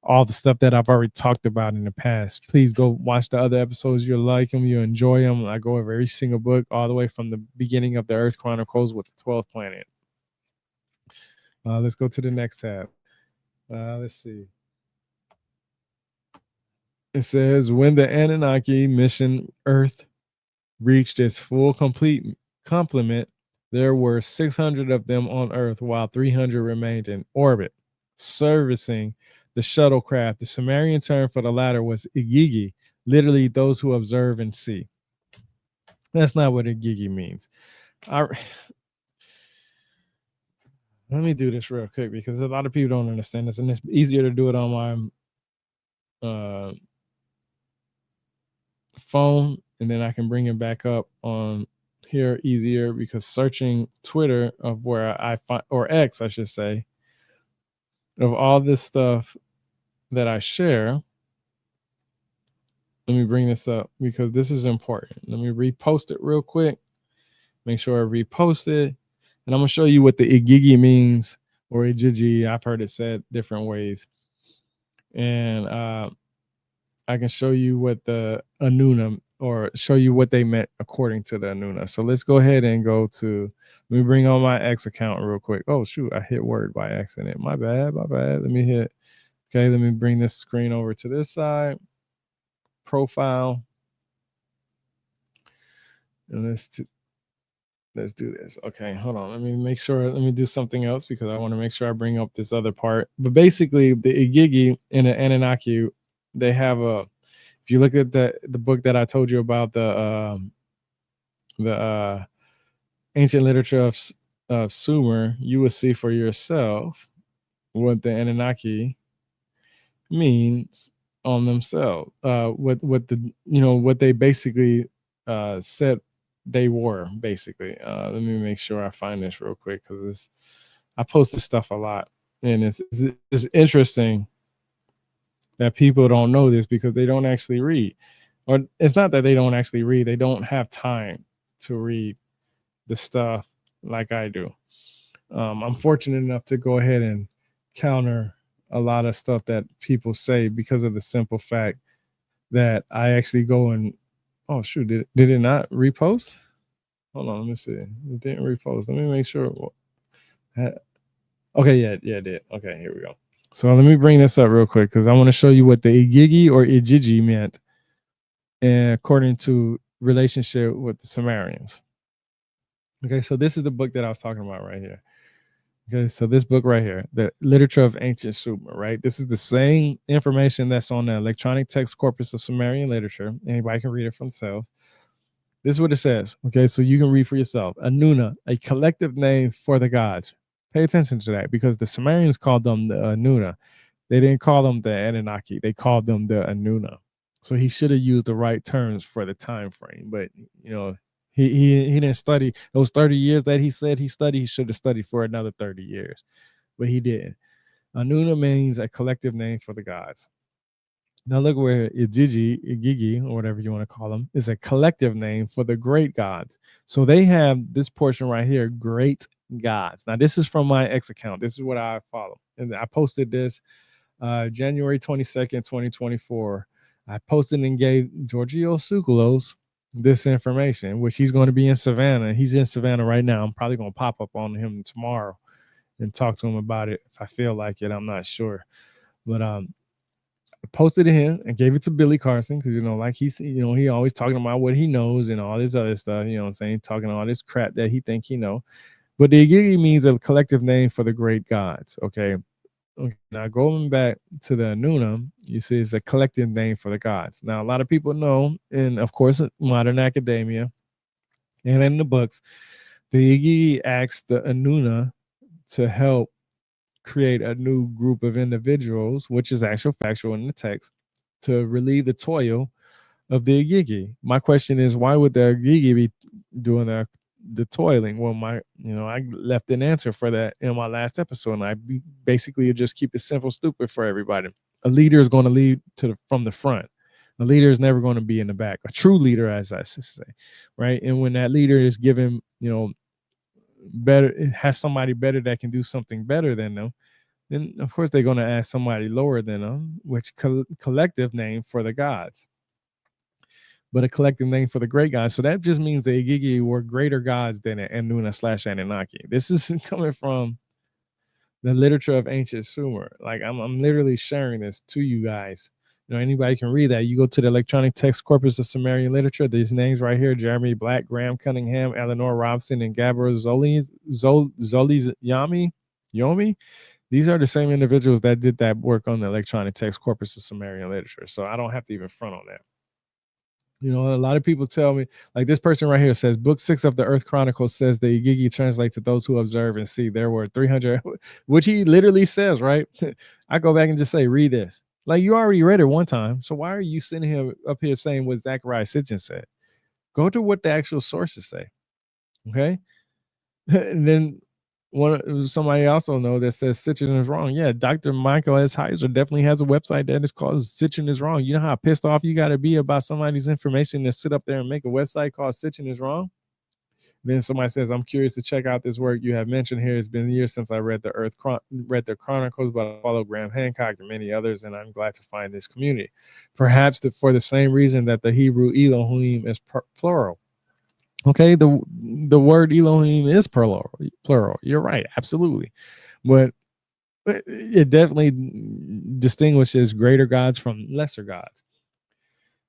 all the stuff that I've already talked about in the past. Please go watch the other episodes. You'll like them. You enjoy them. I go over every single book all the way from the beginning of the Earth Chronicles with the 12th planet. Let's go to the next tab. Let's see. It says, when the Anunnaki mission Earth reached its full complement, there were 600 of them on Earth, while 300 remained in orbit, servicing the shuttlecraft. The Sumerian term for the latter was Igigi, literally those who observe and see. That's not what Igigi means. Let me do this real quick because a lot of people don't understand this, and it's easier to do it on my phone, and then I can bring it back up on here easier, because searching Twitter of where I find, or X, I should say, of all this stuff that I share. Let me bring this up because this is important. Let me repost it real quick. Make sure I repost it. And I'm going to show you what the Igigi means, or Igigi. I've heard it said different ways. And I can show you what the Anuna, or show you what they meant according to the Anuna. So let's go ahead and go to, let me bring on my X account real quick. Oh, shoot, I hit Word by accident. My bad. Let me hit, okay, let me bring this screen over to this side. Profile. And let's Let's do this. Okay, hold on. Let me make sure. Let me do something else because I want to make sure I bring up this other part. But basically, the Igigi and the Anunnaki, they have a. If you look at the book that I told you about, the ancient literature of Sumer, you will see for yourself what the Anunnaki means on themselves. What the what they basically said they were basically. Let me make sure I find this real quick because I post this stuff a lot, and it's interesting that people don't know this because they don't actually read, or it's not that they don't actually read; they don't have time to read the stuff like I do. I'm fortunate enough to go ahead and counter a lot of stuff that people say because of the simple fact that I actually go and oh shoot, did it not repost? Hold on, let me see. It didn't repost. Let me make sure. Okay, yeah, it did. Okay, here we go. So let me bring this up real quick because I want to show you what the Igigi or Ijiji meant, and according to relationship with the Sumerians. Okay, so this is the book that I was talking about right here. Okay, so this book right here, the literature of ancient Sumer, right? This is the same information that's on the electronic text corpus of Sumerian literature. Anybody can read it for themselves. This is what it says. Okay, so you can read for yourself. Anuna, a collective name for the gods. Pay attention to that because the Sumerians called them the Anuna. They didn't call them the Anunnaki. They called them the Anuna. So he should have used the right terms for the time frame. But he didn't study those 30 years that he said he studied. He should have studied for another 30 years, but he didn't. Anuna means a collective name for the gods. Now look where Igigi, or whatever you want to call them, is a collective name for the great gods. So they have this portion right here, great gods. Now this is from my X account. This is what I follow. And I posted this January 22nd, 2024. I posted and gave Giorgio Tsoukalos this information, which he's going to be in Savannah. He's in Savannah right now. I'm probably going to pop up on him tomorrow and talk to him about it if I feel like it. I'm not sure. But I posted it in and gave it to Billy Carson because, like he's, he always talking about what he knows and all this other stuff, what I'm saying, talking all this crap that he think he know. But the Igigi means a collective name for the great gods, okay? Okay, now going back to the Anuna, you see it's a collective name for the gods. Now, a lot of people know, and of course, modern academia and in the books, the Igigi asked the Anuna to help create a new group of individuals, which is actual factual in the text, to relieve the toil of the Igigi. My question is, why would the Igigi be doing the toiling? Well, I left an answer for that in my last episode, and I basically just keep it simple, stupid for everybody. A leader is going to lead from the front. A leader is never going to be in the back. A true leader, as I should say, right? And when that leader is given, better, has somebody better that can do something better than them, then of course they're going to ask somebody lower than them, which collective name for the gods. But a collective name for the great gods. So that just means the Igigi were greater gods than Anuna/Anunnaki. This is coming from the literature of ancient Sumer. Like I'm literally sharing this to you guys. Anybody can read that. You go to the electronic text corpus of Sumerian literature. These names right here: Jeremy Black, Graham Cunningham, Eleanor Robson, and Gabriel Yomi. These are the same individuals that did that work on the electronic text corpus of Sumerian literature. So I don't have to even front on that. A lot of people tell me, like this person right here says, Book 6 of the Earth Chronicles says the Igigi translate to those who observe and see. There were 300, which he literally says, right? I go back and just say, read this. Like you already read it one time. So why are you sitting here up here saying what Zecharia Sitchin said? Go to what the actual sources say. Okay. And then somebody also know that says Sitchin is wrong. Yeah, Dr. Michael S. Heiser definitely has a website that is called Sitchin is Wrong. You know how pissed off you got to be about somebody's information that sit up there and make a website called Sitchin is Wrong? Then somebody says, I'm curious to check out this work you have mentioned here. It's been years since I read the Chronicles, but I follow Graham Hancock and many others, and I'm glad to find this community. Perhaps for the same reason that the Hebrew Elohim is plural. Okay, the word Elohim is plural. You're right, absolutely. But it definitely distinguishes greater gods from lesser gods.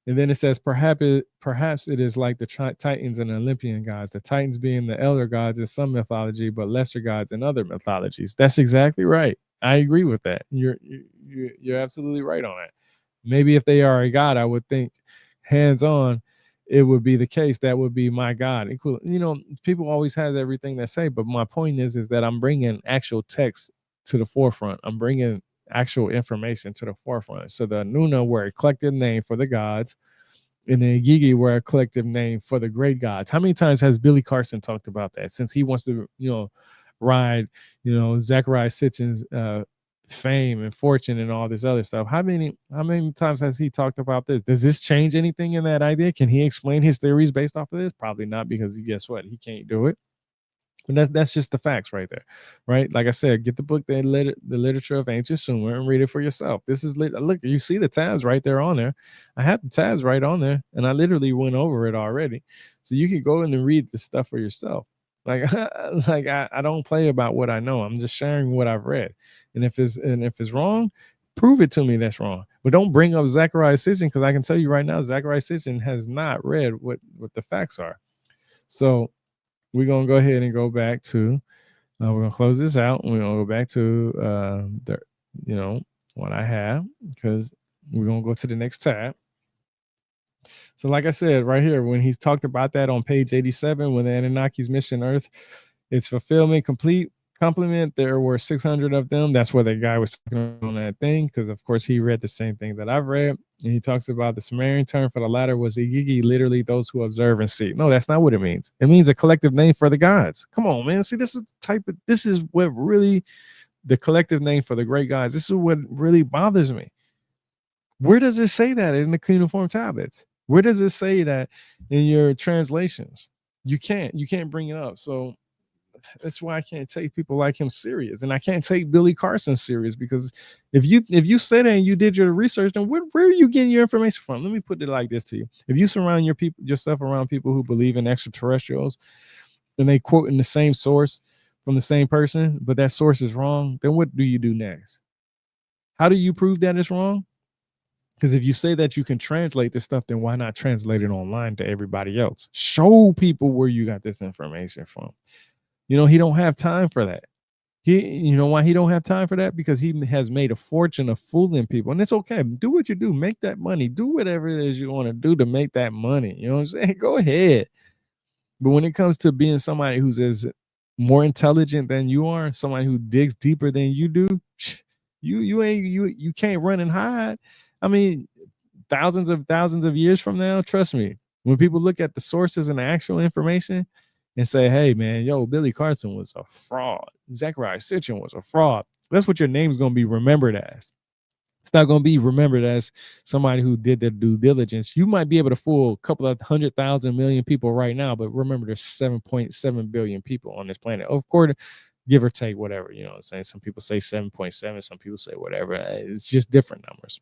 And then it says, perhaps it is like the Titans and Olympian gods, the Titans being the elder gods in some mythology, but lesser gods in other mythologies. That's exactly right. I agree with that. You're absolutely right on it. Maybe if they are a god, I would think hands on, it would be the case. That would be my God. Equal, people always have everything they say, but my point is that I'm bringing actual text to the forefront. I'm bringing actual information to the forefront. So the Nuna were a collective name for the gods, and the Igigi were a collective name for the great gods. How many times has Billy Carson talked about that? Since he wants to, ride, Zecharia Sitchin's fame and fortune and all this other stuff. How many times has he talked about this? Does this change anything in that idea? Can he explain his theories based off of this? Probably not, because guess what? He can't do it. And that's just the facts right there, right? Like I said, get the book, the literature of ancient Sumer, and read it for yourself. This is look, you see the tabs right there on there. I have the tabs right on there, and I literally went over it already, so you can go in and read the stuff for yourself. Like, like I don't play about what I know. I'm just sharing what I've read, and if it's wrong, prove it to me that's wrong. But don't bring up Zecharia Sitchin, because I can tell you right now, Zecharia Sitchin has not read what the facts are. So we're gonna go ahead and go back to we're gonna close this out, and we're gonna go back to what I have, because we're gonna go to the next tab. So like I said right here, when he's talked about that on page 87, when the Anunnaki's mission Earth, its fulfillment complete complement, there were 600 of them. That's where the guy was talking on that thing, because of course he read the same thing that I've read. And he talks about the Sumerian term for the latter was Igigi, literally those who observe and see. No, that's not what it means. It means a collective name for the gods. Come on, man. See, this is what really, the collective name for the great gods. This is what really bothers me. Where does it say that in the cuneiform tablets? Where does it say that in your translations? You can't bring it up. So that's why I can't take people like him serious, and I can't take Billy Carson serious, because if you said it and you did your research, then where are you getting your information from? Let me put it like this to you: if you surround yourself around people who believe in extraterrestrials, and they quote in the same source from the same person, but that source is wrong, then what do you do next? How do you prove that it's wrong? Because if you say that you can translate this stuff, then why not translate it online to everybody else? Show people where you got this information from. He don't have time for that. You know why he don't have time for that? Because he has made a fortune of fooling people. And it's okay. Do what you do. Make that money. Do whatever it is you want to do to make that money. You know what I'm saying? Go ahead. But when it comes to being somebody who's as more intelligent than you are, somebody who digs deeper than you do, you can't run and hide. I mean, thousands of years from now, trust me, when people look at the sources and the actual information and say, hey, man, Billy Carson was a fraud, Zecharia Sitchin was a fraud, that's what your name's going to be remembered as. It's not going to be remembered as somebody who did their due diligence. You might be able to fool a couple of 100,000 million people right now, but remember, there's 7.7 billion people on this planet. Of course, give or take, whatever, you know what I'm saying? Some people say 7.7, some people say whatever. It's just different numbers.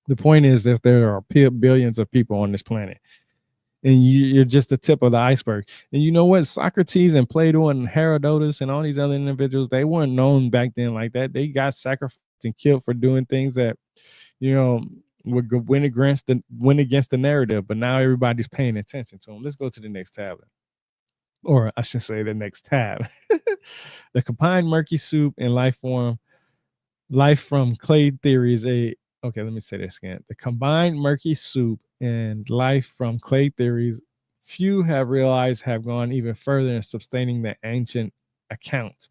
The point is that there are billions of people on this planet, and you're just the tip of the iceberg. And you know what? Socrates and Plato and Herodotus and all these other individuals, they weren't known back then like that. They got sacrificed and killed for doing things that, would went against the narrative. But now everybody's paying attention to them. Let's go to the next tab, or I should say the next tab. The combined murky soup and life from clay theory is okay, let me say this again. The combined murky soup and life from clay theories, few have realized have gone even further in sustaining the ancient account.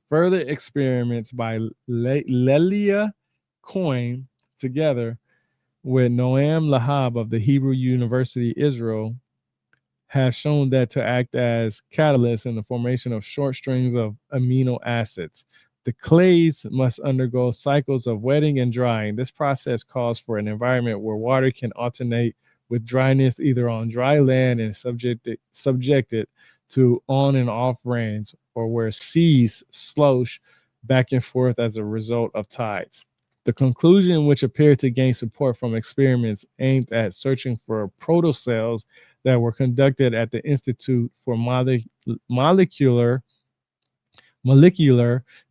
Further experiments by Lelia Coyne, together with Noam Lahab of the Hebrew University, Israel, have shown that to act as catalysts in the formation of short strings of amino acids. The clays must undergo cycles of wetting and drying. This process calls for an environment where water can alternate with dryness, either on dry land and subjected to on and off rains, or where seas slosh back and forth as a result of tides. The conclusion, which appeared to gain support from experiments aimed at searching for protocells that were conducted at the Institute for Molecular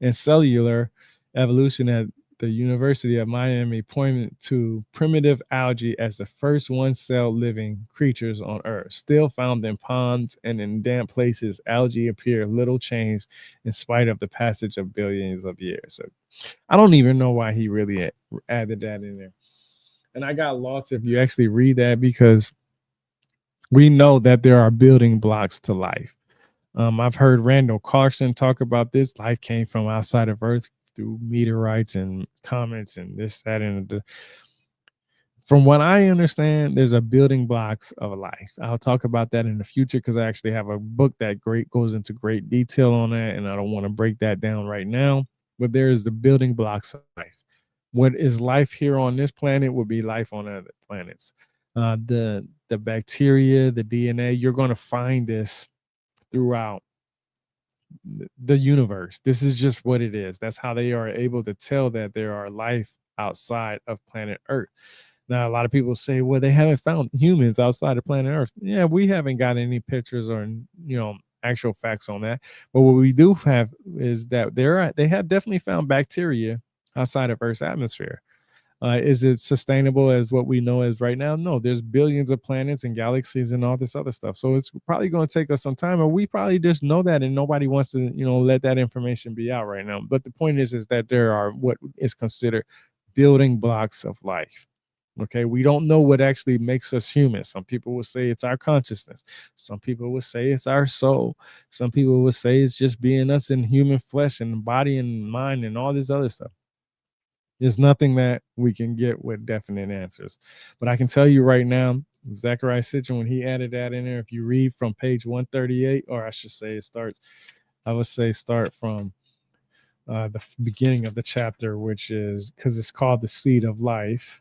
and Cellular Evolution at the University of Miami pointed to primitive algae as the first one-celled living creatures on Earth. Still found in ponds and in damp places, algae appear little changed in spite of the passage of billions of years. So I don't even know why he really added that in there. And I got lost if you actually read that, because we know that there are building blocks to life. I've heard Randall Carson talk about this. Life came from outside of Earth through meteorites and comets and this, that, and the. From what I understand, there's a building blocks of life. I'll talk about that in the future because I actually have a book that goes into great detail on that, and I don't want to break that down right now. But there is the building blocks of life. What is life here on this planet will be life on other planets. The bacteria, the DNA, you're going to find this throughout the universe. This is just what it is. That's how they are able to tell that there are life outside of planet Earth. Now, a lot of people say, well, they haven't found humans outside of planet Earth. Yeah, we haven't got any pictures or, actual facts on that. But what we do have is that they have definitely found bacteria outside of Earth's atmosphere. Is it sustainable as what we know as right now? No, there's billions of planets and galaxies and all this other stuff. So it's probably going to take us some time, and we probably just know that, and nobody wants to, let that information be out right now. But the point is that there are what is considered building blocks of life. Okay, we don't know what actually makes us human. Some people will say it's our consciousness. Some people will say it's our soul. Some people will say it's just being us in human flesh and body and mind and all this other stuff. There's nothing that we can get with definite answers. But I can tell you right now, Zecharia Sitchin, when he added that in there, if you read from page 138, or I should say I would say start from the beginning of the chapter, which is because it's called The Seed of Life.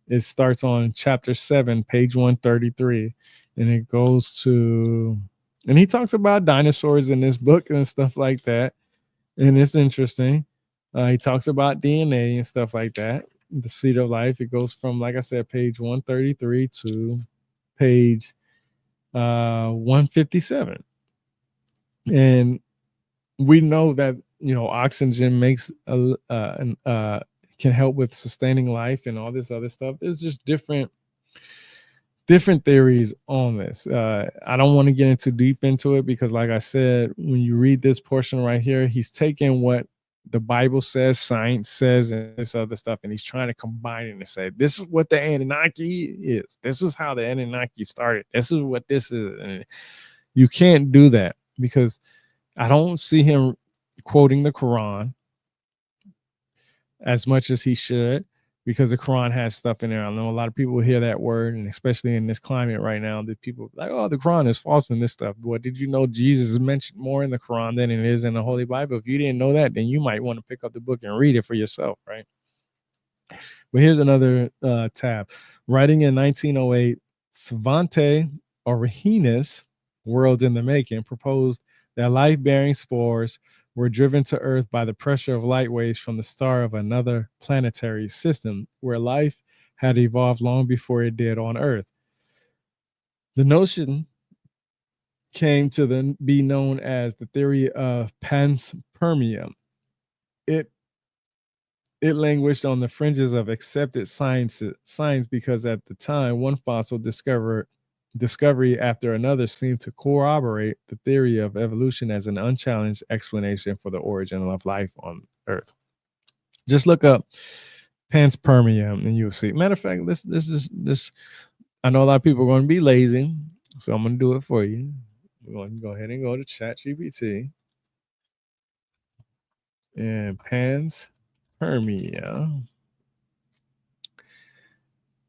It starts on chapter 7, page 133, and it goes to, and he talks about dinosaurs in this book and stuff like that. And it's interesting. He talks about DNA and stuff like that. The Seed of Life. It goes from, like I said, page 133 to page 157. And we know that, oxygen makes can help with sustaining life and all this other stuff. There's just different theories on this. I don't want to get into deep into it because, like I said, when you read this portion right here, he's taking what the Bible says, science says, and this other stuff, and he's trying to combine it and say, this is what the Anunnaki is. This is how the Anunnaki started. This is what this is. And you can't do that because I don't see him quoting the Quran as much as he should, because the Quran has stuff in there. I know a lot of people hear that word, and especially in this climate right now, that people like, oh, the Quran is false and this stuff. What did you know? Jesus is mentioned more in the Quran than it is in the Holy Bible. If you didn't know that, then you might want to pick up the book and read it for yourself, right? But here's another tab. Writing in 1908, Svante Origenes, World in the Making, proposed that life-bearing spores were driven to Earth by the pressure of light waves from the star of another planetary system where life had evolved long before it did on Earth. The notion came to then be known as the theory of panspermia. It languished on the fringes of accepted science because at the time, one fossil discovery after another seemed to corroborate the theory of evolution as an unchallenged explanation for the origin of life on Earth. Just look up panspermia and you'll see. Matter of fact, this I know a lot of people are going to be lazy, so I'm going to do it for you. We're going to go ahead and go to ChatGPT and panspermia.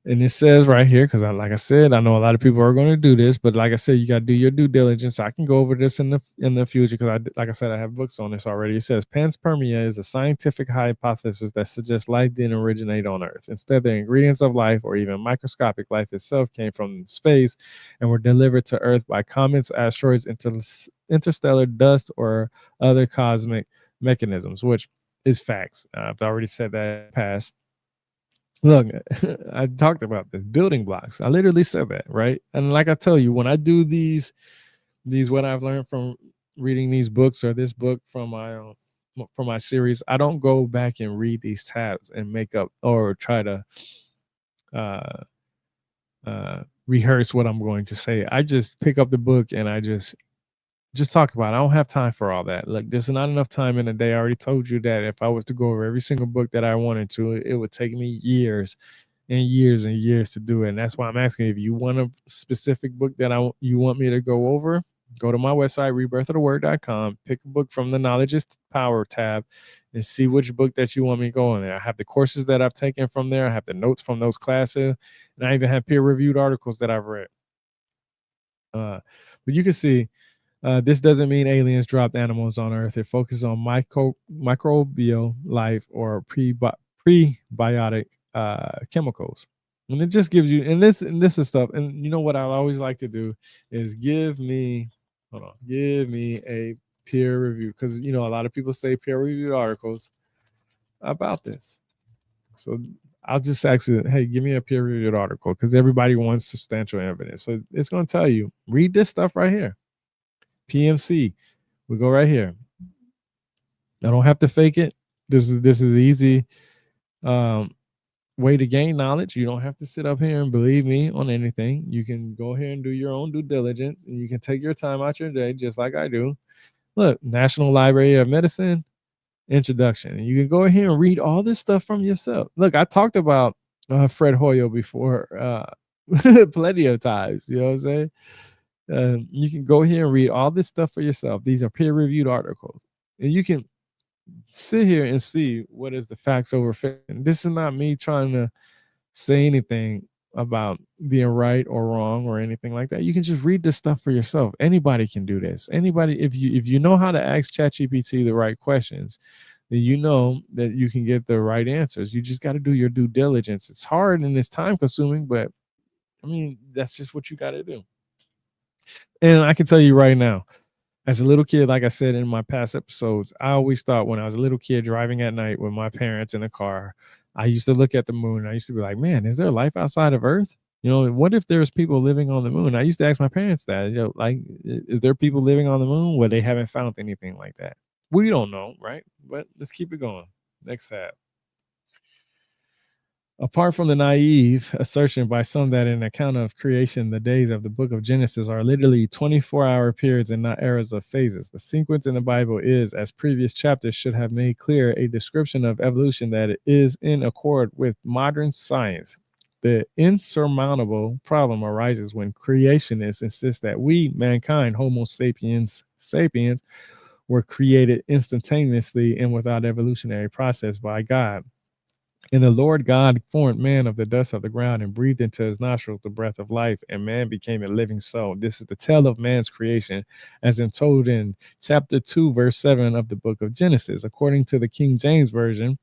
And it says right here, because like I said, I know a lot of people are going to do this, but like I said, you got to do your due diligence. I can go over this in the future because like I said, I have books on this already. It says panspermia is a scientific hypothesis that suggests life didn't originate on Earth. Instead, the ingredients of life, or even microscopic life itself, came from space and were delivered to Earth by comets, asteroids, interstellar dust, or other cosmic mechanisms, which is facts. I've already said that in the past. Look, I talked about this building blocks. I literally said that, right? And like I tell you, when I do these what I've learned from reading these books or this book from my for my series, I don't go back and read these tabs and make up or try to uh, rehearse what I'm going to say. I just pick up the book and I just talk about it. I don't have time for all that. Look, there's not enough time in a day. I already told you that if I was to go over every single book that I wanted to, it would take me years and years and years to do it. And that's why I'm asking, if you want a specific book that you want me to go over, go to my website, rebirthoftheword.com, pick a book from the Knowledge is Power tab, and see which book that you want me to go on there. I have the courses that I've taken from there. I have the notes from those classes, and I even have peer-reviewed articles that I've read. But you can see, this doesn't mean aliens dropped animals on Earth. It focuses on microbial life or prebiotic chemicals. And it just gives you, and this is stuff. And you know what I always like to do is give me a peer review, because a lot of people say peer reviewed articles about this. So I'll just ask it, hey, give me a peer reviewed article, because everybody wants substantial evidence. So it's going to tell you, read this stuff right here. PMC. We go right here. I don't have to fake it. This is easy way to gain knowledge. You don't have to sit up here and believe me on anything. You can go here and do your own due diligence, and you can take your time out your day, just like I do. Look, National Library of Medicine introduction. And you can go ahead and read all this stuff from yourself. Look, I talked about Fred Hoyle before plenty of times. You know what I'm saying? You can go here and read all this stuff for yourself. These are peer-reviewed articles, and you can sit here and see what is the facts over fiction. This is not me trying to say anything about being right or wrong or anything like that. You can just read this stuff for yourself. Anybody can do this. Anybody, if you know how to ask ChatGPT the right questions, then you know that you can get the right answers. You just got to do your due diligence. It's hard and it's time consuming, but I mean, that's just what you got to do. And I can tell you right now, as a little kid, like I said in my past episodes, I always thought when I was a little kid driving at night with my parents in a car, I used to look at the moon. I used to be like, man, is there life outside of Earth? What if there's people living on the moon? I used to ask my parents that, like, is there people living on the moon? Well, they haven't found anything like that. We don't know, right? But let's keep it going. Next tab. Apart from the naive assertion by some that in account of creation, the days of the book of Genesis are literally 24-hour periods and not eras of phases, the sequence in the Bible is, as previous chapters should have made clear, a description of evolution that is in accord with modern science. The insurmountable problem arises when creationists insist that we, mankind, Homo sapiens, were created instantaneously and without evolutionary process by God. And the Lord God formed man of the dust of the ground and breathed into his nostrils the breath of life, and man became a living soul. This is the tale of man's creation, as in told in chapter 2, verse 7 of the book of Genesis, according to the King James Version,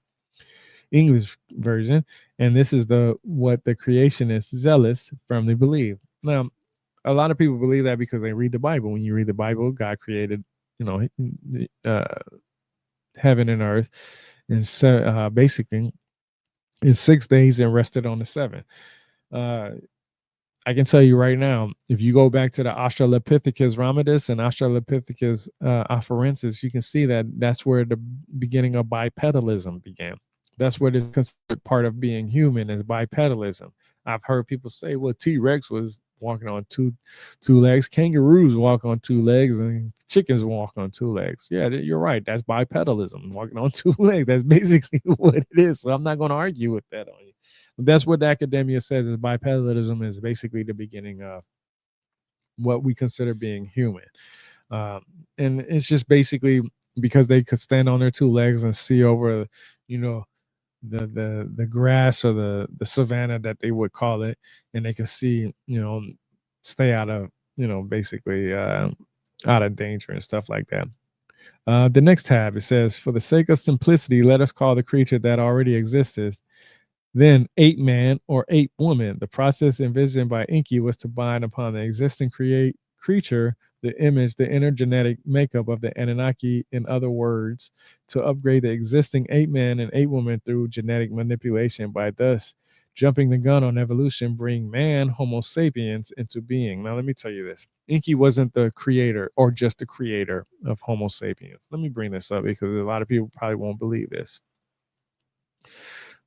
English version. And this is what the creationists zealous firmly believe. Now, a lot of people believe that because they read the Bible. When you read the Bible, God created, heaven and earth, and so basically in 6 days and rested on the seventh. I can tell you right now, if you go back to the Australopithecus ramidus and Australopithecus afarensis, you can see that that's where the beginning of bipedalism began. That's what is considered part of being human, is bipedalism. I've heard people say, well, T-Rex was walking on two legs, kangaroos walk on 2 legs, and chickens walk on 2 legs. Yeah, you're right. That's bipedalism, walking on 2 legs. That's basically what it is. So I'm not going to argue with that on you. But that's what the academia says, is bipedalism is basically the beginning of what we consider being human. And it's just basically because they could stand on their 2 legs and see over, the grass or the savanna that they would call it, and they can see, stay out of, basically out of danger and stuff like that. The next tab, it says, for the sake of simplicity, let us call the creature that already existed then ape man or ape woman. The process envisioned by Enki was to bind upon the existing creature the image, the inner genetic makeup of the Anunnaki, in other words, to upgrade the existing ape man and ape woman through genetic manipulation by thus jumping the gun on evolution, bring man, Homo sapiens, into being. Now, let me tell you this. Enki wasn't the creator or just the creator of Homo sapiens. Let me bring this up because a lot of people probably won't believe this.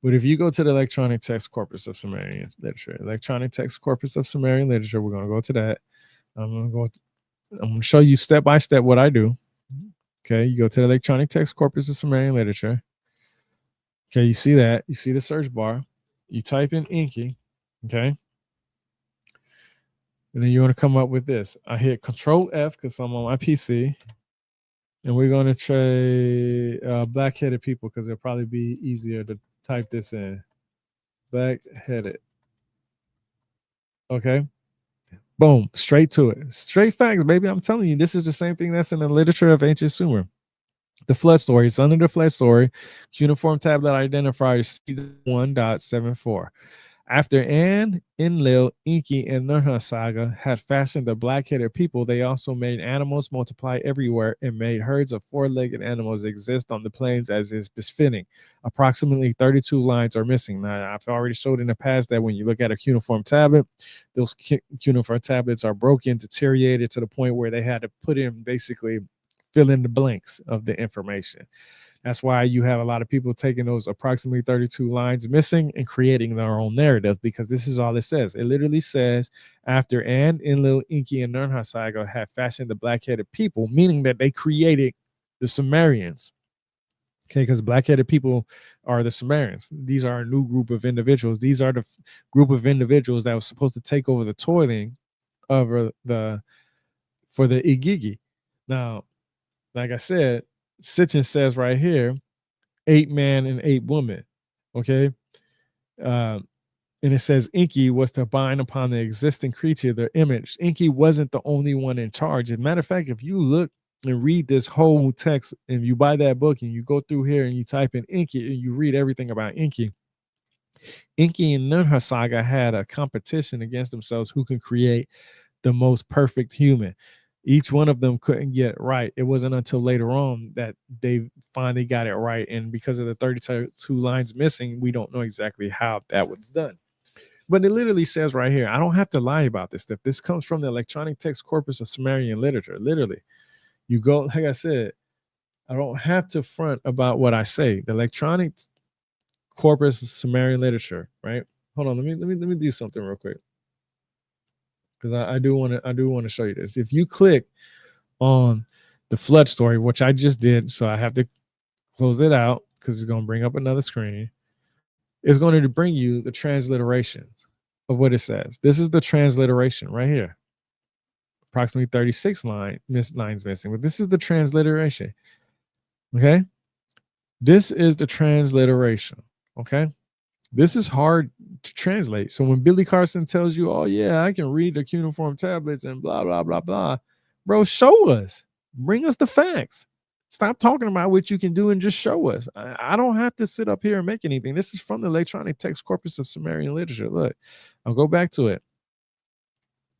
But if you go to the electronic text corpus of Sumerian literature, electronic text corpus of Sumerian literature, we're going to go to that. I'm going to show you step by step what I do. Okay, you go to the electronic text corpus of Sumerian literature. Okay, you see that. You see the search bar. You type in Enki. Okay. And then you want to come up with this. I hit Control F because I'm on my PC. And we're going to try black-headed people because it'll probably be easier to type this in. Black-headed. Okay. Boom. Straight to it. Straight facts, baby. I'm telling you, this is the same thing that's in the literature of ancient Sumer. The flood story. It's under the flood story. Cuneiform tablet identifier C1.74. After An, Enlil, Enki, and Nurha saga had fashioned the black-headed people, they also made animals multiply everywhere and made herds of four-legged animals exist on the plains as is befitting. Approximately 32 lines are missing. Now, I've already showed in the past that when you look at a cuneiform tablet, those cuneiform tablets are broken, deteriorated to the point where they had to put in basically fill in the blanks of the information. That's why you have a lot of people taking those approximately 32 lines missing and creating their own narrative, because this is all it says. It literally says, after An, Enlil, Enki, and Nurha saga had fashioned the black-headed people, meaning that they created the Sumerians. Okay, because black-headed people are the Sumerians. These are a new group of individuals. These are the group of individuals that was supposed to take over the toiling over for the Igigi. Now, like I said, Sitchin says right here, 8 man and 8 women. Okay. And it says Enki was to bind upon the existing creature their image. Enki wasn't the only one in charge. As a matter of fact, if you look and read this whole text and you buy that book and you go through here and you type in Enki and you read everything about Enki, Enki and Nurha saga had a competition against themselves who can create the most perfect human. Each one of them couldn't get it right. It wasn't until later on that they finally got it right. And because of the 32 lines missing, we don't know exactly how that was done. But it literally says right here, I don't have to lie about this stuff. This comes from the electronic text corpus of Sumerian literature. Literally, you go, like I said, I don't have to front about what I say. The electronic corpus of Sumerian literature, right? Hold on, let me do something real quick, because I do want to show you this. If you click on the flood story, which I just did, so I have to close it out because it's going to bring up another screen. It's going to bring you the transliteration of what it says. This is the transliteration right here. Approximately 36 lines missing, but this is the transliteration. Okay, this is the transliteration. Okay. This is hard to translate. So when Billy Carson tells you, oh, yeah, I can read the cuneiform tablets and blah, blah, blah, blah, bro, show us. Bring us the facts. Stop talking about what you can do and just show us. I don't have to sit up here and make anything. This is from the electronic text corpus of Sumerian literature. Look, I'll go back to it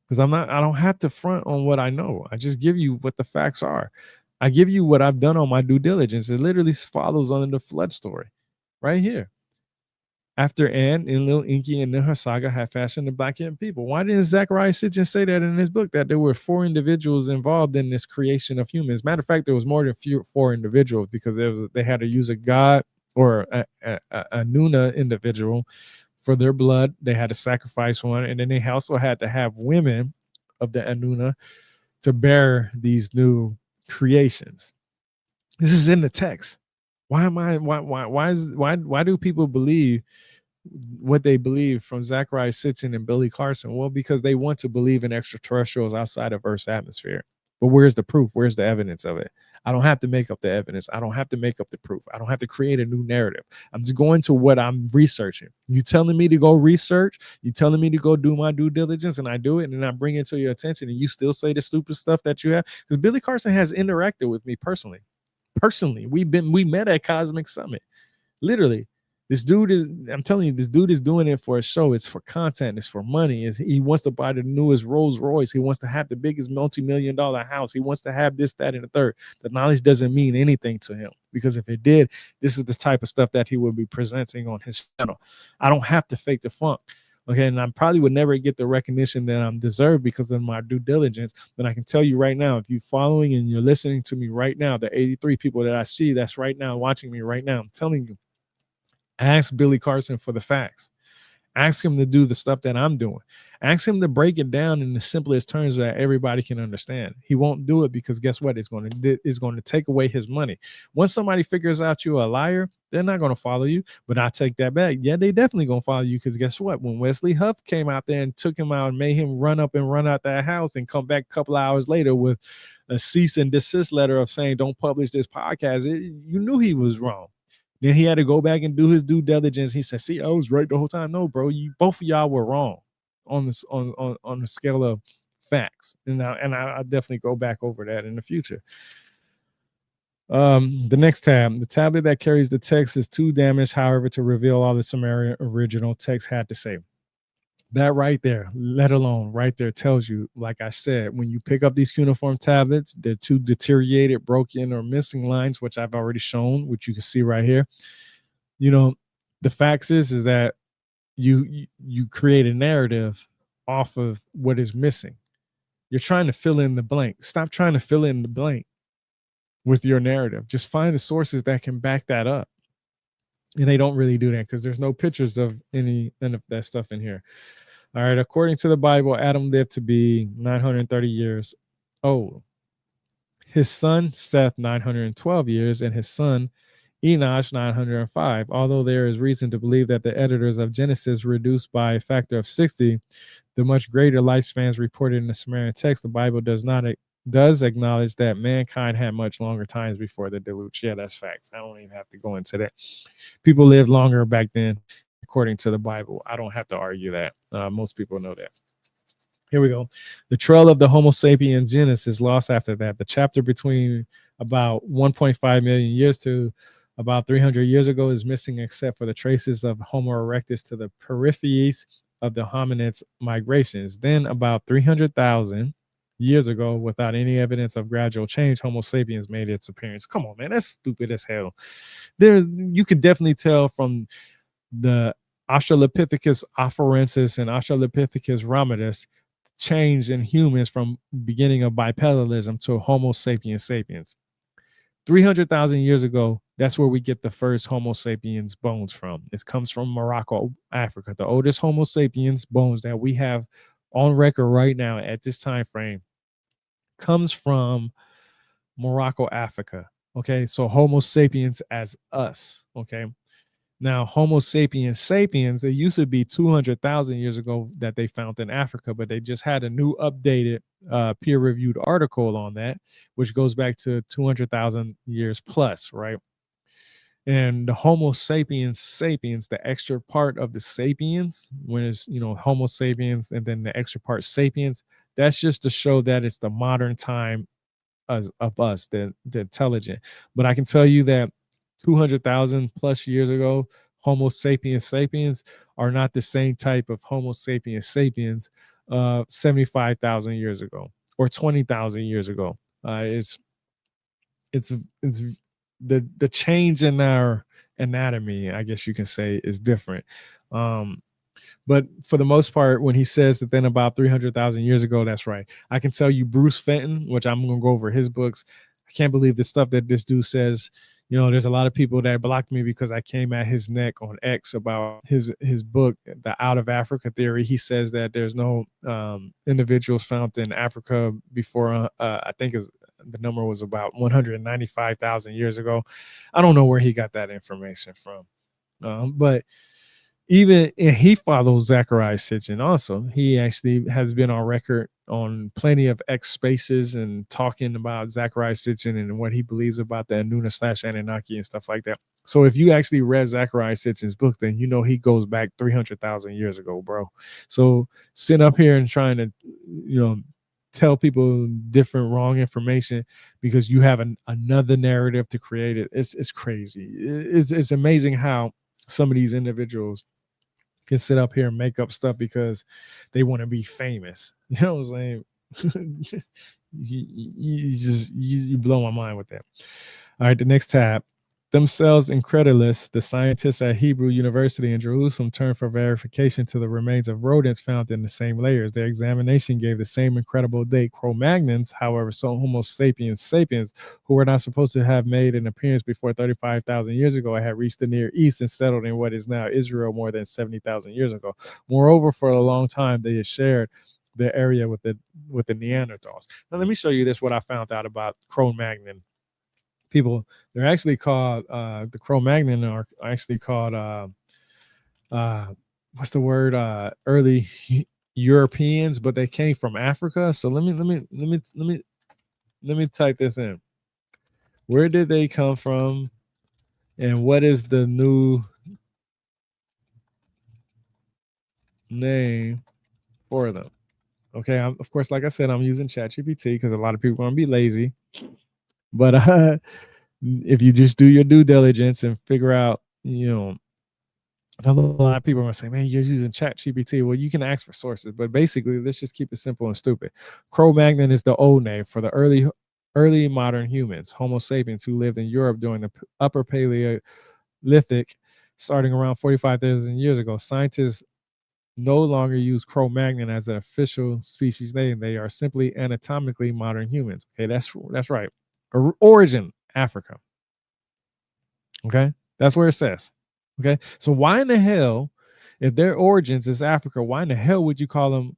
because I don't have to front on what I know. I just give you what the facts are. I give you what I've done on my due diligence. It literally follows on the flood story right here. After An, Enlil, Enki, and Nurha saga had fashioned the black-headed people. Why didn't Zecharia Sitchin say that in his book, that there were 4 individuals involved in this creation of humans? Matter of fact, there was more than 4 individuals, because they had to use a god or a Nuna individual for their blood. They had to sacrifice one, and then they also had to have women of the Anuna to bear these new creations. This is in the text. Why do people believe what they believe from Zecharia Sitchin and Billy Carson? Well, because they want to believe in extraterrestrials outside of Earth's atmosphere. But where's the proof? Where's the evidence of it? I don't have to make up the evidence. I don't have to make up the proof. I don't have to create a new narrative. I'm just going to what I'm researching. You telling me to go research, you telling me to go do my due diligence, and I do it, and then I bring it to your attention, and you still say the stupid stuff that you have. Because Billy Carson has interacted with me personally. We met at Cosmic Summit, literally. This dude is, I'm telling you, this dude is doing it for a show. It's for content. It's for money. He wants to buy the newest Rolls Royce. He wants to have the biggest multi-million dollar house. He wants to have this, that, and the third. The knowledge doesn't mean anything to him, because if it did, this is the type of stuff that he would be presenting on his channel. I don't have to fake the funk. Okay, and I probably would never get the recognition that I'm deserved because of my due diligence. But I can tell you right now, if you're following and you're listening to me right now, the 83 people that I see that's right now watching me right now, I'm telling you, ask Billy Carson for the facts. Ask him to do the stuff that I'm doing. Ask him to break it down in the simplest terms that everybody can understand. He won't do it because guess what? It's going to take away his money. Once somebody figures out you're a liar, they're not going to follow you. But I take that back. Yeah, they definitely going to follow you, because guess what? When Wesley Huff came out there and took him out and made him run up and run out that house and come back a couple hours later with a cease and desist letter of saying, don't publish this podcast, you knew he was wrong. Then he had to go back and do his due diligence. He said, see, I was right the whole time. No, bro, both of y'all were wrong on this on the scale of facts. And I definitely go back over that in the future. The next tab, the tablet that carries the text is too damaged, however, to reveal all the Sumerian original text had to say. That right there, let alone right there, tells you, like I said, when you pick up these cuneiform tablets, they're too deteriorated, broken, or missing lines, which I've already shown, which you can see right here. You know, the facts is that you create a narrative off of what is missing. You're trying to fill in the blank. Stop trying to fill in the blank with your narrative. Just find the sources that can back that up. And they don't really do that because there's no pictures of any of that stuff in here. All right, according to the Bible, Adam lived to be 930 years old. His son Seth 912 years, and his son Enosh 905. Although there is reason to believe that the editors of Genesis reduced by a factor of 60 the much greater lifespans reported in the Sumerian text, the Bible does acknowledge that mankind had much longer times before the deluge. Yeah, that's facts. I don't even have to go into that. People lived longer back then, according to the Bible. I don't have to argue that. Most people know that. Here we go. The trail of the Homo sapiens genus is lost after that. The chapter between about 1.5 million years to about 300 years ago is missing, except for the traces of Homo erectus to the peripheries of the hominids migrations. Then about 300,000 years ago, without any evidence of gradual change, Homo sapiens made its appearance. Come on, man, that's stupid as hell. You can definitely tell from the Australopithecus afarensis and Australopithecus ramidus change in humans from beginning of bipedalism to Homo sapiens sapiens. 300,000 years ago, that's where we get the first Homo sapiens bones from. It comes from Morocco, Africa. The oldest Homo sapiens bones that we have on record right now at this time frame comes from Morocco, Africa. Okay, so Homo sapiens as us. Okay, now Homo sapiens sapiens, it used to be 200,000 years ago that they found in Africa, but they just had a new updated peer-reviewed article on that, which goes back to 200,000 years plus, right? And the Homo sapiens sapiens, the extra part of the sapiens, when it's, Homo sapiens and then the extra part sapiens, that's just to show that it's the modern time of us, the intelligent. But I can tell you that 200,000 plus years ago, Homo sapiens sapiens are not the same type of Homo sapiens sapiens 75,000 years ago or 20,000 years ago. It's the change in our anatomy, I guess you can say, is different. But for the most part, when he says that then about 300,000 years ago, that's right. I can tell you Bruce Fenton, which I'm going to go over his books. I can't believe the stuff that this dude says. There's a lot of people that blocked me because I came at his neck on X about his book, The Out of Africa Theory. He says that there's no individuals found in Africa before, I think the number was about 195,000 years ago. I don't know where he got that information from. But even he follows Zecharia Sitchin also. He actually has been on record on plenty of X spaces and talking about Zecharia Sitchin and what he believes about the Anuna/Anunnaki and stuff like that. So if you actually read Zecharia Sitchin's book, then he goes back 300,000 years ago, bro. So sitting up here and trying to, tell people different wrong information because you have another narrative to create it. It's crazy. It's amazing how some of these individuals can sit up here and make up stuff because they want to be famous. You know what I'm saying? You blow my mind with that. All right, the next tab. Themselves incredulous, the scientists at Hebrew University in Jerusalem turned for verification to the remains of rodents found in the same layers. Their examination gave the same incredible date. Cro-Magnons, however, so Homo sapiens sapiens, who were not supposed to have made an appearance before 35,000 years ago, had reached the Near East and settled in what is now Israel more than 70,000 years ago. Moreover, for a long time, they had shared their area with the Neanderthals. Now, let me show you this, what I found out about Cro-Magnon people. They're actually called the Cro-Magnon are actually called what's the word, early Europeans, but they came from Africa. So let me type this in. Where did they come from, and what is the new name for them? Okay, of course, like I said, I'm using ChatGPT because a lot of people are gonna be lazy. But if you just do your due diligence and figure out, you know, a lot of people are going to say, man, you're using ChatGPT. Well, you can ask for sources, but basically, let's just keep it simple and stupid. Cro-Magnon is the old name for the early modern humans, Homo sapiens, who lived in Europe during the Upper Paleolithic, starting around 45,000 years ago. Scientists no longer use Cro-Magnon as an official species name. They are simply anatomically modern humans. Okay, that's right. Origin, Africa. Okay, that's where it says. Okay, so why in the hell, if their origins is Africa, why in the hell would you call them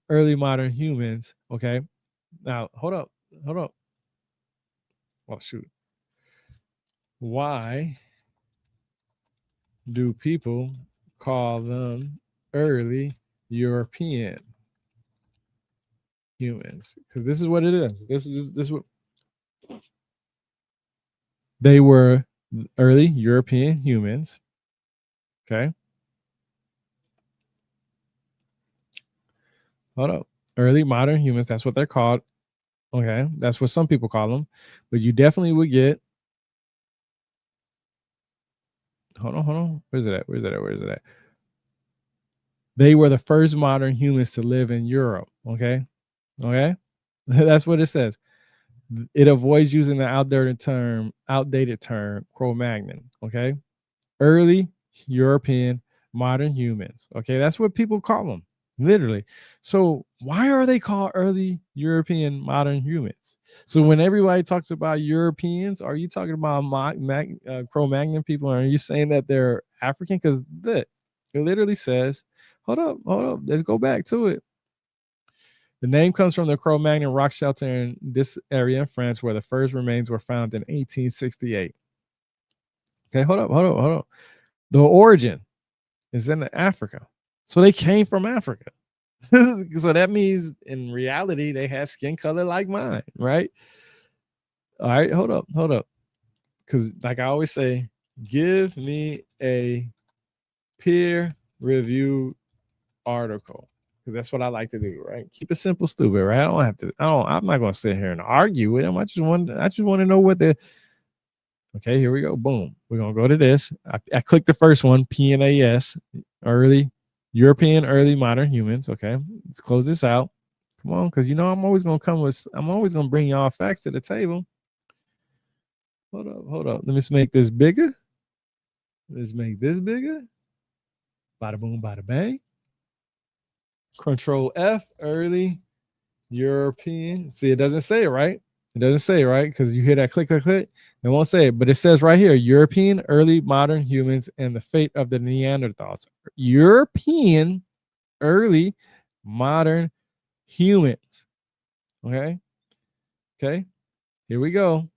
early modern humans? Okay, now hold up. Oh shoot, why do people call them early European humans? Because this is what it is. This is what they were, early European humans. Okay. Hold up. Early modern humans, that's what they're called. Okay. That's what some people call them. But you definitely would get. Hold on. Where's it at? They were the first modern humans to live in Europe. Okay. That's what it says. It avoids using the outdated term Cro-Magnon. Okay. Early European modern humans. Okay. That's what people call them. Literally. So why are they called early European modern humans? So when everybody talks about Europeans, are you talking about Cro-Magnon people? Are you saying that they're African? Because it literally says, hold up, let's go back to it. The name comes from the Cro-Magnon rock shelter in this area in France, where the first remains were found in 1868. Okay, hold up. The origin is in Africa. So they came from Africa. So that means in reality, they had skin color like mine, right? All right, hold up. Because like I always say, give me a peer review article. Because that's what I like to do, right? Keep it simple, stupid, right? I'm not gonna sit here and argue with them. I just want to know what the. Okay, here we go. Boom. We're gonna go to this. I clicked the first one, PNAS, early European early modern humans. Okay, let's close this out. Come on, because I'm always gonna bring y'all facts to the table. Hold up. Let me make this bigger. Let's make this bigger. Bada boom, bada bang. Control F, early European. See, it doesn't say it right. It doesn't say it right because you hear that click. It won't say it, but it says right here, European early modern humans and the fate of the Neanderthals. European early modern humans. Okay. Here we go.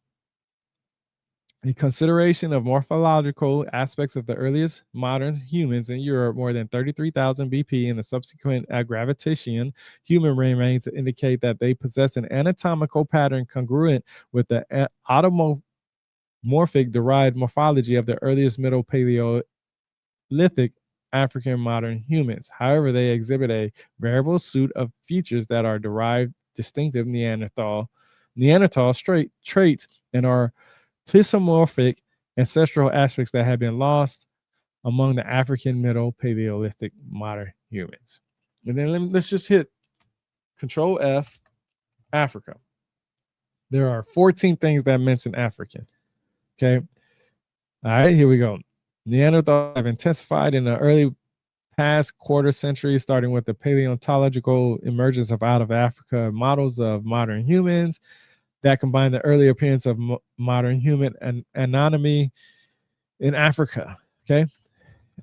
A consideration of morphological aspects of the earliest modern humans in Europe, more than 33,000 BP, and the subsequent gravitation human remains indicate that they possess an anatomical pattern congruent with the automorphic derived morphology of the earliest Middle Paleolithic African modern humans. However, they exhibit a variable suit of features that are derived distinctive Neanderthal traits and are plesiomorphic ancestral aspects that have been lost among the African Middle Paleolithic modern humans. And then let's just hit Control F, Africa. There are 14 things that mention African. Okay. All right, here we go. Neanderthals have intensified in the early past quarter century, starting with the paleontological emergence of out of Africa models of modern humans that combine the early appearance of modern human anatomy in Africa. Okay.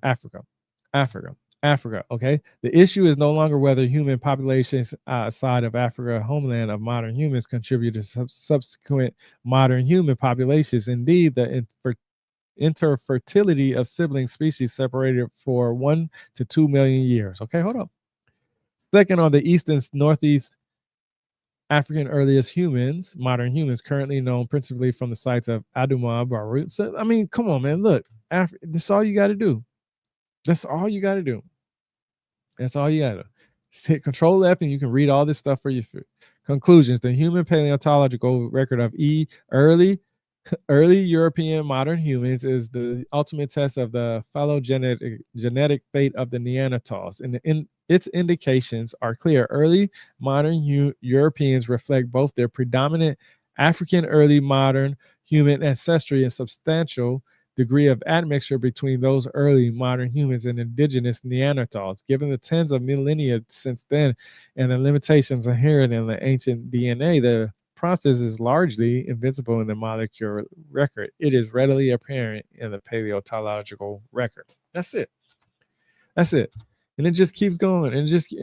Africa. Okay. The issue is no longer whether human populations outside of Africa, homeland of modern humans, contribute to subsequent modern human populations. Indeed, the interfertility of sibling species separated for 1 to 2 million years. Okay, hold up. Second, on the east and northeast African earliest humans, modern humans, currently known principally from the sites of Aduma, Barut. So, I mean, come on, man. Look, that's all you got to do. That's all you got to do. That's all you got to do. Just hit Control F and you can read all this stuff for your conclusions. The human paleontological record of early European modern humans is the ultimate test of the phylogenetic fate of the Neanderthals. And its indications are clear. Early modern Europeans reflect both their predominant African early modern human ancestry and substantial degree of admixture between those early modern humans and indigenous Neanderthals. Given the tens of millennia since then and the limitations inherent in the ancient DNA, the process is largely invisible in the molecular record. It is readily apparent in the paleontological record. That's it. And it just keeps going. And just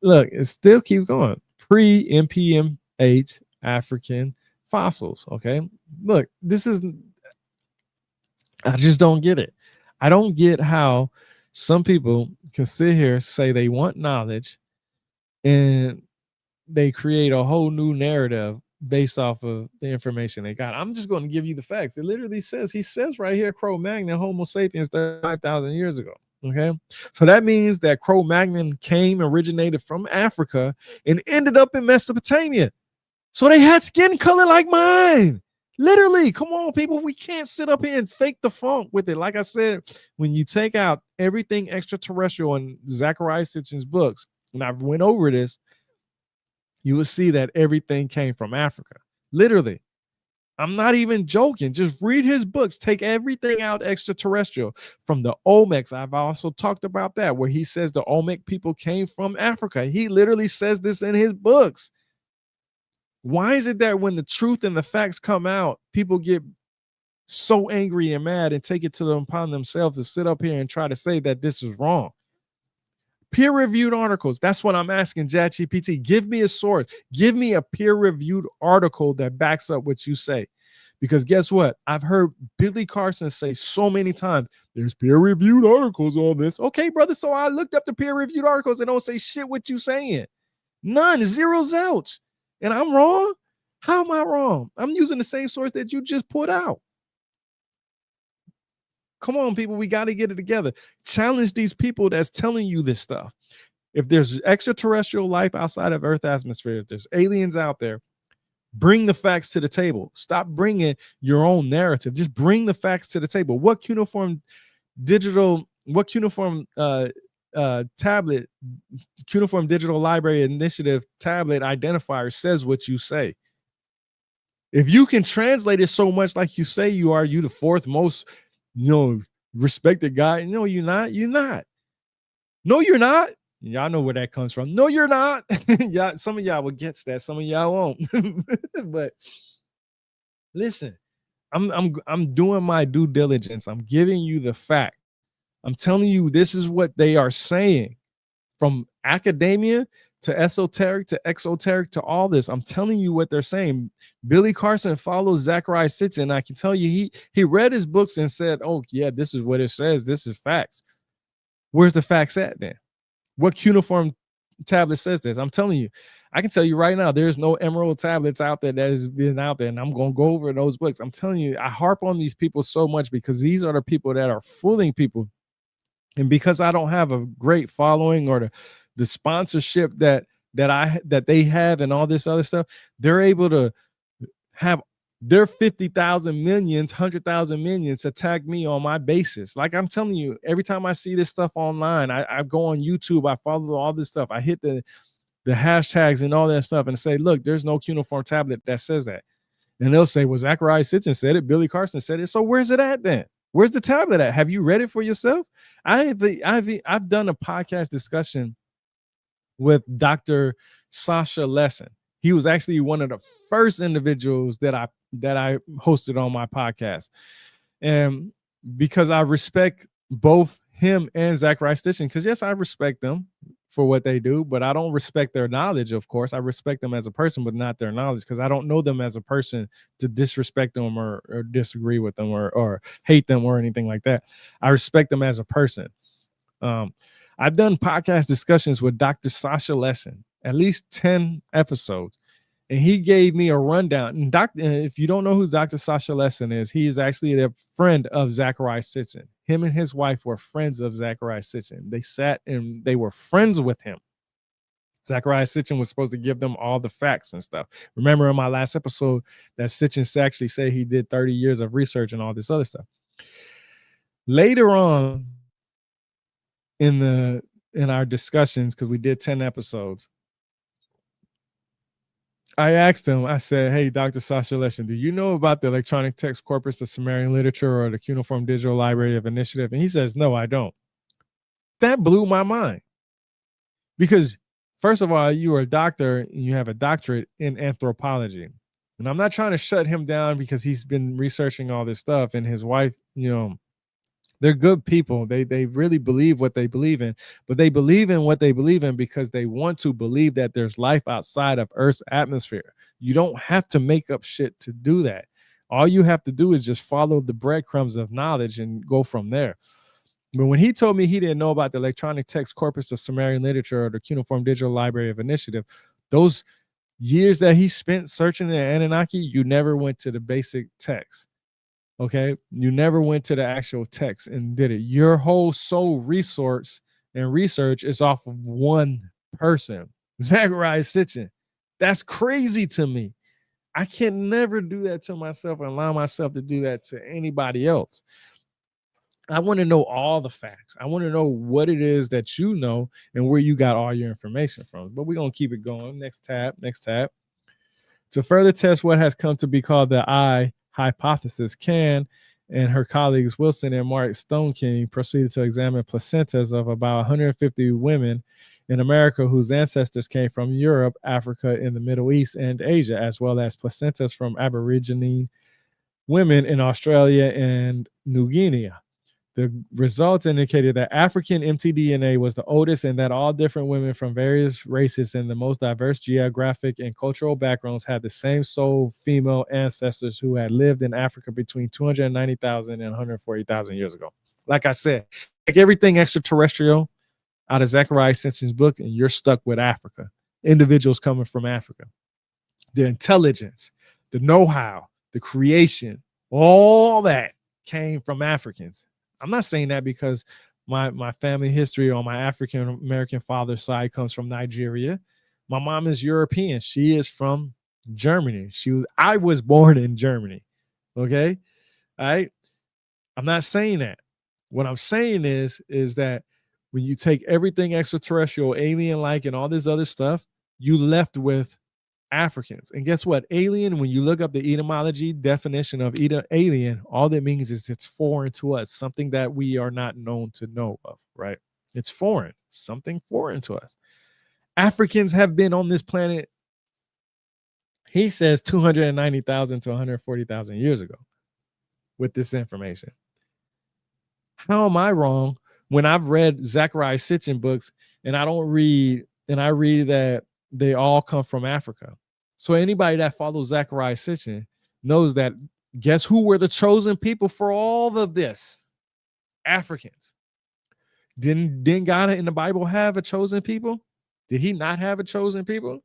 look, it still keeps going. Pre-MPMH African fossils. Okay. Look, I just don't get it. I don't get how some people can sit here, say they want knowledge, and they create a whole new narrative based off of the information they got. I'm just going to give you the facts. It literally says, he says right here, Cro-Magnon, Homo sapiens 35,000 years ago. Okay. So that means that Cro-Magnon originated from Africa and ended up in Mesopotamia. So they had skin color like mine. Literally, come on, people. We can't sit up here and fake the funk with it. Like I said, when you take out everything extraterrestrial in Zecharia Sitchin's books, and I've went over this, you will see that everything came from Africa. Literally. I'm not even joking. Just read his books. Take everything out extraterrestrial. From the Olmecs, I've also talked about that, where he says the Olmec people came from Africa. He literally says this in his books. Why is it that when the truth and the facts come out, people get so angry and mad and take it upon themselves to sit up here and try to say that this is wrong? Peer-reviewed articles. That's what I'm asking ChatGPT. Give me a source. Give me a peer-reviewed article that backs up what you say. Because guess what? I've heard Billy Carson say so many times, there's peer-reviewed articles on this. Okay, brother, so I looked up the peer-reviewed articles and don't say shit what you saying. None. Zero zilch. And I'm wrong? How am I wrong? I'm using the same source that you just put out. Come on, people. We got to get it together. Challenge these people that's telling you this stuff. If there's extraterrestrial life outside of Earth's atmosphere, if there's aliens out there, bring the facts to the table. Stop bringing your own narrative. Just bring the facts to the table. What cuneiform tablet, Cuneiform Digital Library Initiative tablet identifier says what you say? If you can translate it so much like you say you are, you the fourth most, respected guy. No, you're not. You're not. No, you're not. Y'all know where that comes from. No, you're not. Y'all, some of y'all will get that. Some of y'all won't. But listen, I'm doing my due diligence. I'm giving you the fact. I'm telling you, this is what they are saying, from academia to esoteric to exoteric to all this. I'm telling you what they're saying. Billy Carson follows Zecharia Sitchin. I can tell you, he read his books and said, oh, yeah, this is what it says. This is facts. Where's the facts at then? What cuneiform tablet says this? I'm telling you, I can tell you right now, there's no emerald tablets out there that has been out there, and I'm going to go over those books. I'm telling you, I harp on these people so much because these are the people that are fooling people. And because I don't have a great following or the sponsorship that they have and all this other stuff, they're able to have Their 50,000 millions, 100,000 millions attack me on my basis. Like I'm telling you, every time I see this stuff online, I go on YouTube, I follow all this stuff. I hit the hashtags and all that stuff and say, look, there's no cuneiform tablet that says that. And they'll say, well, Zecharia Sitchin said it. Billy Carson said it. So where's it at then? Where's the tablet at? Have you read it for yourself? I've done a podcast discussion with Dr. Sasha Lesson. He was actually one of the first individuals that I hosted on my podcast. And because I respect both him and Zecharia Sitchin, because yes, I respect them for what they do, but I don't respect their knowledge, of course. I respect them as a person, but not their knowledge, because I don't know them as a person to disrespect them or disagree with them or hate them or anything like that. I respect them as a person. I've done podcast discussions with Dr. Sasha Lesson, at least 10 episodes. And he gave me a rundown. And if you don't know who Dr. Sasha Lesson is, he is actually a friend of Zecharia Sitchin. Him and his wife were friends of Zecharia Sitchin. They sat and they were friends with him. Zecharia Sitchin was supposed to give them all the facts and stuff. Remember in my last episode that Sitchin actually said he did 30 years of research and all this other stuff. Later on in our discussions, because we did 10 episodes, I asked him, I said, hey, Dr. Sasha Leshin, do you know about the electronic text corpus of Sumerian literature or the Cuneiform Digital Library of Initiative? And he says, no, I don't. That blew my mind. Because, first of all, you are a doctor and you have a doctorate in anthropology. And I'm not trying to shut him down because he's been researching all this stuff. And his wife, they're good people. They really believe what they believe in, but they believe in what they believe in because they want to believe that there's life outside of Earth's atmosphere. You don't have to make up shit to do that. All you have to do is just follow the breadcrumbs of knowledge and go from there. But when he told me he didn't know about the electronic text corpus of Sumerian literature or the Cuneiform Digital Library of Initiative, those years that he spent searching the Anunnaki, you never went to the basic text. Okay, you never went to the actual text and did it. Your whole sole resource and research is off of one person, Zecharia Sitchin. That's crazy to me. I can never do that to myself and allow myself to do that to anybody else. I want to know all the facts. I want to know what it is that you know and where you got all your information from. But we're going to keep it going. Next tab. To further test what has come to be called the I hypothesis, Can and her colleagues Wilson and Mark Stoneking proceeded to examine placentas of about 150 women in America whose ancestors came from Europe, Africa, in the Middle East, and Asia, as well as placentas from Aborigine women in Australia and New Guinea. The results indicated that African mtDNA was the oldest and that all different women from various races and the most diverse geographic and cultural backgrounds had the same sole female ancestors who had lived in Africa between 290,000 and 140,000 years ago. Like I said, like everything extraterrestrial out of Zecharia Sitchin's book, and you're stuck with Africa. Individuals coming from Africa. The intelligence, the know-how, the creation, all that came from Africans. I'm not saying that because my family history on my African American father's side comes from Nigeria. My mom is European. She is from Germany. I was born in Germany. Okay. All right. I'm not saying that. What I'm saying is that when you take everything extraterrestrial, alien-like, and all this other stuff, you left with Africans. And guess what? Alien, when you look up the etymology definition of alien, all that means is it's foreign to us, something that we are not known to know of, right? It's foreign, something foreign to us. Africans have been on this planet, he says, 290,000 to 140,000 years ago with this information. How am I wrong when I've read Zecharia Sitchin books and I read that they all come from Africa? So anybody that follows Zecharia Sitchin knows that, guess who were the chosen people for all of this? Africans. Didn't God in the Bible have a chosen people? Did he not have a chosen people?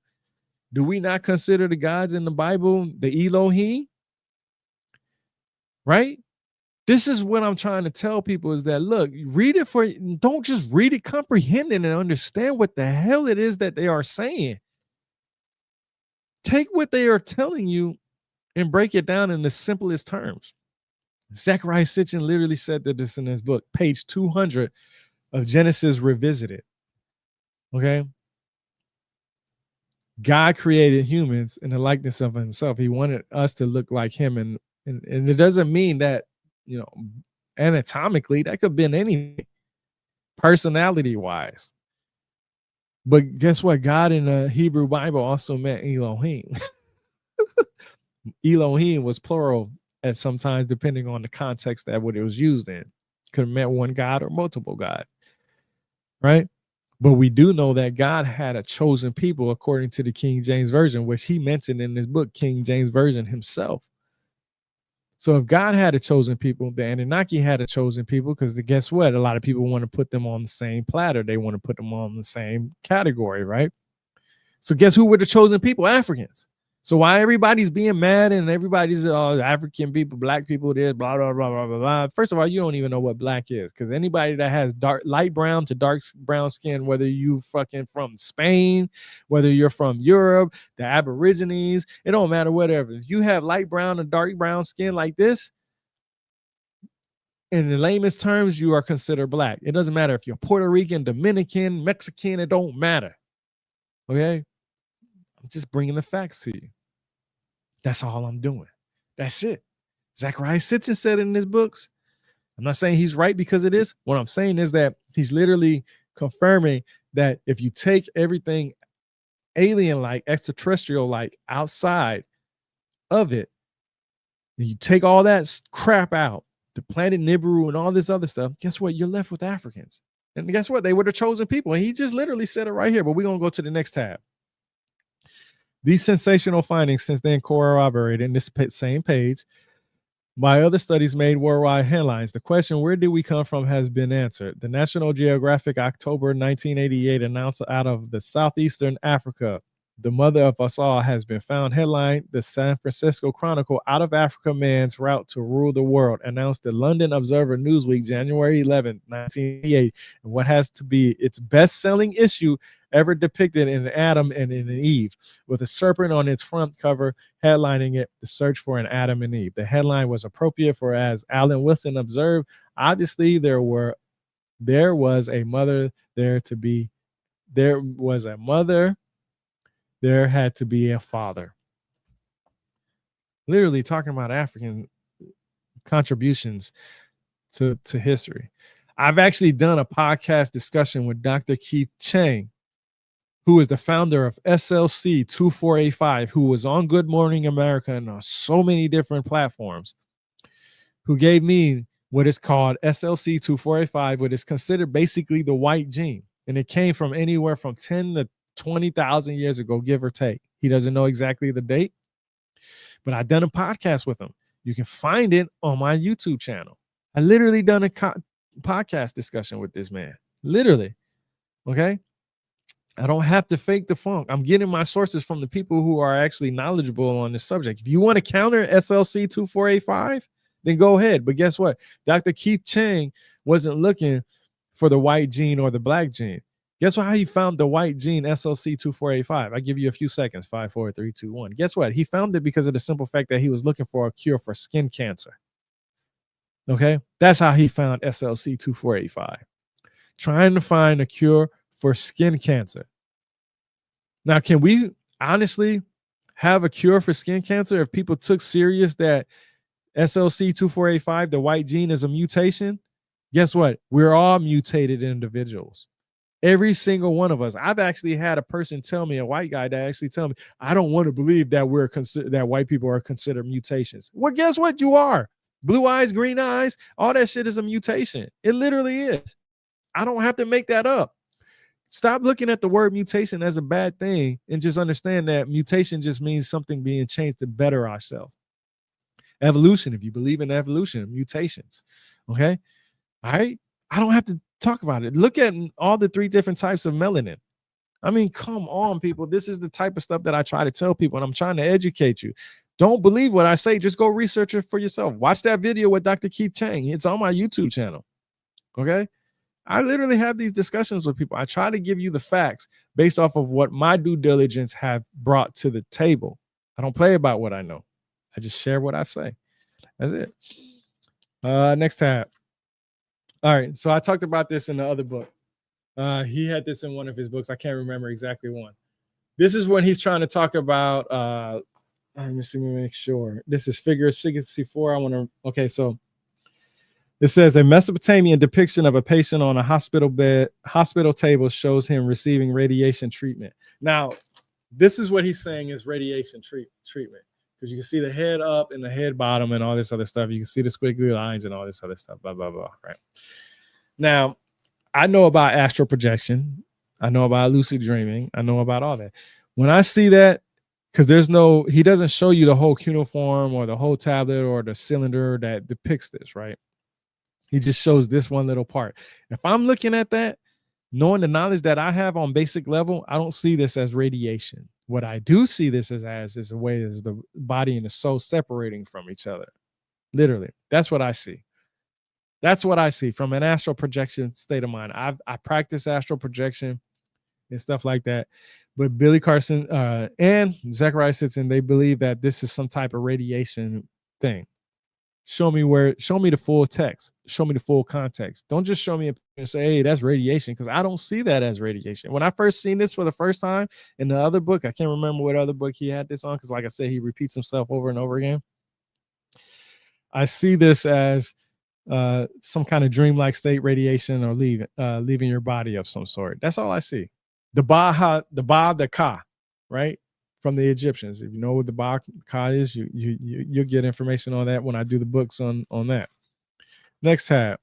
Do we not consider the gods in the Bible the Elohim? Right? This is what I'm trying to tell people is that, look, don't just read it, comprehend it, and understand what the hell it is that they are saying. Take what they are telling you and break it down in the simplest terms. Zecharia Sitchin literally said that this in his book, page 200 of Genesis Revisited. Okay. God created humans in the likeness of himself. He wanted us to look like him. And it doesn't mean that, anatomically, that could have been anything, personality wise. But guess what? God in the Hebrew Bible also meant Elohim. Elohim was plural at sometimes, depending on the context that what it was used in. Could have meant one God or multiple gods, right? But we do know that God had a chosen people according to the King James Version, which he mentioned in his book, King James Version himself. So if God had a chosen people, the Anunnaki had a chosen people, because guess what? A lot of people want to put them on the same platter. They want to put them on the same category, right? So guess who were the chosen people? Africans. So why everybody's being mad and everybody's African people, black people, this, blah, blah, blah, blah, blah, blah. First of all, you don't even know what black is, because anybody that has light brown to dark brown skin, whether you fucking from Spain, whether you're from Europe, the Aborigines, it don't matter, whatever. If you have light brown and dark brown skin like this, in the lamest terms, you are considered black. It doesn't matter if you're Puerto Rican, Dominican, Mexican, it don't matter. Okay? I'm just bringing the facts to you. That's all I'm doing. That's it. Zecharia Sitchin said in his books. I'm not saying he's right because it is. What I'm saying is that he's literally confirming that if you take everything alien-like, extraterrestrial-like outside of it, and you take all that crap out, the planet Nibiru and all this other stuff, guess what? You're left with Africans. And guess what? They were the chosen people. And he just literally said it right here, but we're going to go to the next tab. These sensational findings since then corroborated in this same page by other studies made worldwide headlines. The question, where did we come from, has been answered. The National Geographic October 1988 announced out of the southeastern Africa, the mother of us all has been found. Headline, the San Francisco Chronicle, out of Africa man's route to rule the world, announced the London Observer Newsweek, January 11, 1988, and what has to be its best-selling issue ever depicted in an Adam and in an Eve, with a serpent on its front cover headlining it, The Search for an Adam and Eve. The headline was appropriate for, as Alan Wilson observed, obviously there was a mother there to be, there was a mother, there had to be a father. Literally talking about African contributions to history. I've actually done a podcast discussion with Dr. Keith Chang, who is the founder of SLC 2485, who was on Good Morning America and on so many different platforms, who gave me what is called SLC 2485, what is considered basically the white gene. And it came from anywhere from 10 to 20,000 years ago, give or take. He doesn't know exactly the date, but I done a podcast with him. You can find it on my YouTube channel. I literally done a podcast discussion with this man. Literally. Okay. I don't have to fake the funk. I'm getting my sources from the people who are actually knowledgeable on this subject. If you want to counter SLC 2485, then go ahead. But guess what? Dr. Keith Chang wasn't looking for the white gene or the black gene. Guess what? How he found the white gene SLC 2485? I give you a few seconds. 5, 4, 3, 2, 1. Guess what? He found it because of the simple fact that he was looking for a cure for skin cancer. Okay, that's how he found SLC 2485. Trying to find a cure for skin cancer. Now, can we honestly have a cure for skin cancer if people took serious that SLC 2485, the white gene, is a mutation? Guess what? We're all mutated individuals. Every single one of us. I've actually had a person tell me, a white guy that actually tell me, I don't want to believe that that white people are considered mutations. Well, guess what? You are. Blue eyes, green eyes, all that shit is a mutation. It literally is. I don't have to make that up. Stop looking at the word mutation as a bad thing and just understand that mutation just means something being changed to better ourselves. Evolution, if you believe in evolution, mutations. Okay. All right. I don't have to talk about it. Look at all the 3 different types of melanin. I mean, come on, people. This is the type of stuff that I try to tell people, and I'm trying to educate you. Don't believe what I say. Just go research it for yourself. Watch that video with Dr. Keith Chang. It's on my YouTube channel. Okay. I literally have these discussions with people. I try to give you the facts based off of what my due diligence have brought to the table. I don't play about what I know. I just share what I say. That's it. Next tab. All right. So I talked about this in the other book. He had this in one of his books. I can't remember exactly one. This is when he's trying to talk about let me see, make sure. This is figure 64. I want to okay, so it says a Mesopotamian depiction of a patient on a hospital table shows him receiving radiation treatment. Now, this is what he's saying is radiation treatment. Because you can see the head up and the head bottom and all this other stuff. You can see the squiggly lines and all this other stuff, blah, blah, blah. Right. Now, I know about astral projection. I know about lucid dreaming. I know about all that. When I see that, because he doesn't show you the whole cuneiform or the whole tablet or the cylinder that depicts this, right? He just shows this one little part. If I'm looking at that, knowing the knowledge that I have on basic level, I don't see this as radiation. What I do see this as is a way as the body and the soul separating from each other. Literally, that's what I see. That's what I see from an astral projection state of mind. I practice astral projection and stuff like that. But Billy Carson and Zecharia Sitchin, they believe that this is some type of radiation thing. Show me the full text. Show me the full context. Don't just show me and say, hey, that's radiation, because I don't see that as radiation. When I first seen this for the first time in the other book, I can't remember what other book he had this on, because like I said, he repeats himself over and over again. I see this as some kind of dreamlike state radiation or leaving your body of some sort. That's all I see. The Ba Ka, right? From the Egyptians. If you know what the Ba Ka is, you'll get information on that when I do the books on that. Next tab.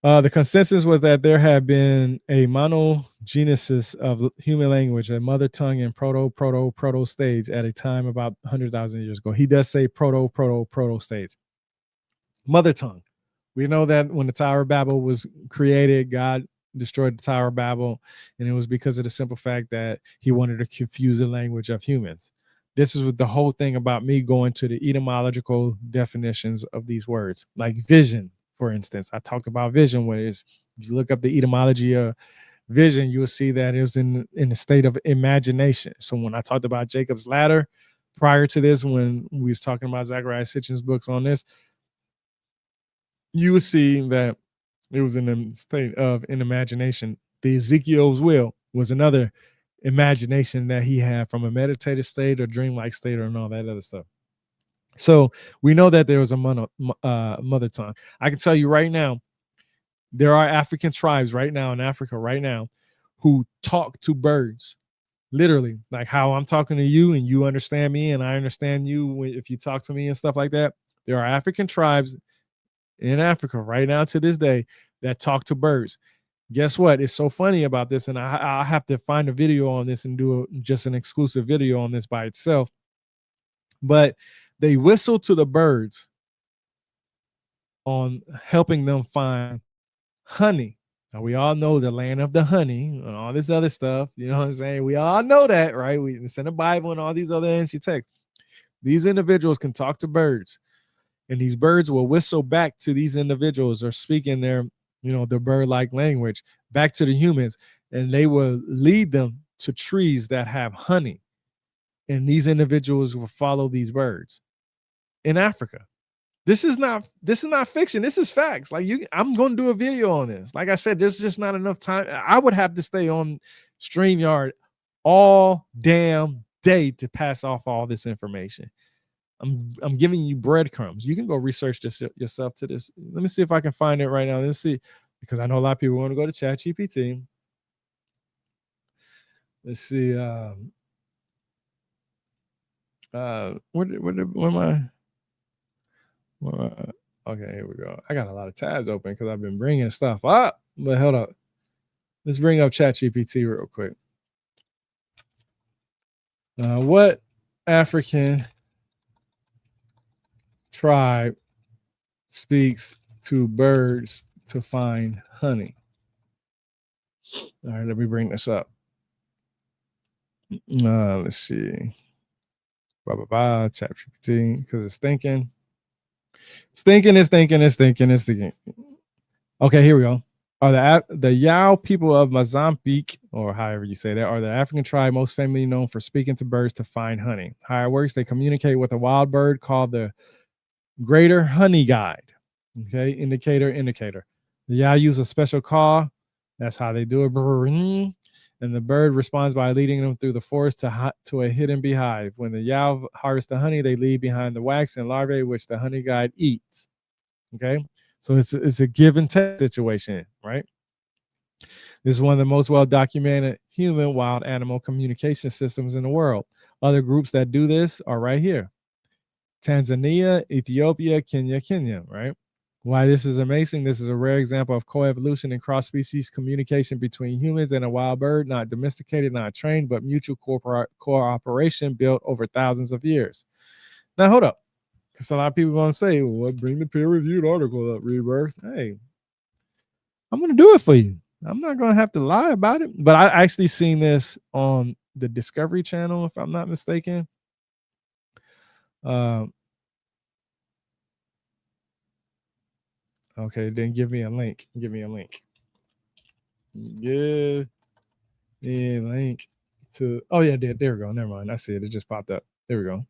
The consensus was that there had been a monogenesis of human language, a mother tongue in proto stage at a time about 100,000 years ago. He does say proto stage. Mother tongue. We know that when the Tower of Babel was created, God destroyed the Tower of Babel, and it was because of the simple fact that he wanted to confuse the language of humans. This is what the whole thing about me going to the etymological definitions of these words, like vision, for instance. I talked about vision, where if you look up the etymology of vision, you'll see that it was in the state of imagination. So when I talked about Jacob's ladder prior to this, when we was talking about Zecharia Sitchin's books on this, you will see that it was in the state of imagination. The Ezekiel's will was another imagination that he had from a meditative state or dreamlike state and all that other stuff. So we know that there was a mother tongue. I can tell you right now, there are African tribes right now in Africa right now who talk to birds. Literally, like how I'm talking to you and you understand me and I understand you if you talk to me and stuff like that. There are African tribes in Africa right now to this day that talk to birds. Guess what? It's so funny about this, and I have to find a video on this and do just an exclusive video on this by itself. But they whistle to the birds on helping them find honey. Now, we all know the land of the honey and all this other stuff. You know what I'm saying? We all know that, right? It's in the Bible and all these other ancient texts. These individuals can talk to birds, and these birds will whistle back to these individuals or speak in their, the bird-like language back to the humans, and they will lead them to trees that have honey. And these individuals will follow these birds in Africa. This is not fiction. This is facts. Like I'm going to do a video on this. Like I said, there's just not enough time. I would have to stay on StreamYard all damn day to pass off all this information. I'm giving you breadcrumbs. You can go research this yourself to this. Let me see if I can find it right now. Let's see, because I know a lot of people want to go to ChatGPT. Let's see. Where am I? Okay, here we go. I got a lot of tabs open because I've been bringing stuff up. But hold up. Let's bring up ChatGPT real quick. What African tribe speaks to birds to find honey? All right, let me bring this up. Let's see. ChatGPT, because it's thinking. Okay, here we go. The Yao people of Mozambique, or however you say that, are the African tribe most famously known for speaking to birds to find honey. How it works, they communicate with a wild bird called the greater honey guide. Okay, indicator. The Yao use a special call. That's how they do it. And the bird responds by leading them through the forest to a hidden beehive. When the Yao harvest the honey, they leave behind the wax and larvae, which the honey guide eats. Okay, so it's a give and take situation, right? This is one of the most well documented human wild animal communication systems in the world. Other groups that do this are right here: Tanzania, Ethiopia, Kenya, right? Why this is amazing, this is a rare example of coevolution and cross-species communication between humans and a wild bird, not domesticated, not trained, but mutual cooperation built over thousands of years. Now, hold up, because a lot of people are going to say, well, bring the peer-reviewed article up, Rebirth. Hey, I'm going to do it for you. I'm not going to have to lie about it. But I actually seen this on the Discovery Channel, if I'm not mistaken. Okay, then give me a link. Give me a link to. Oh yeah, there we go. Never mind. I see it. It just popped up. There we go.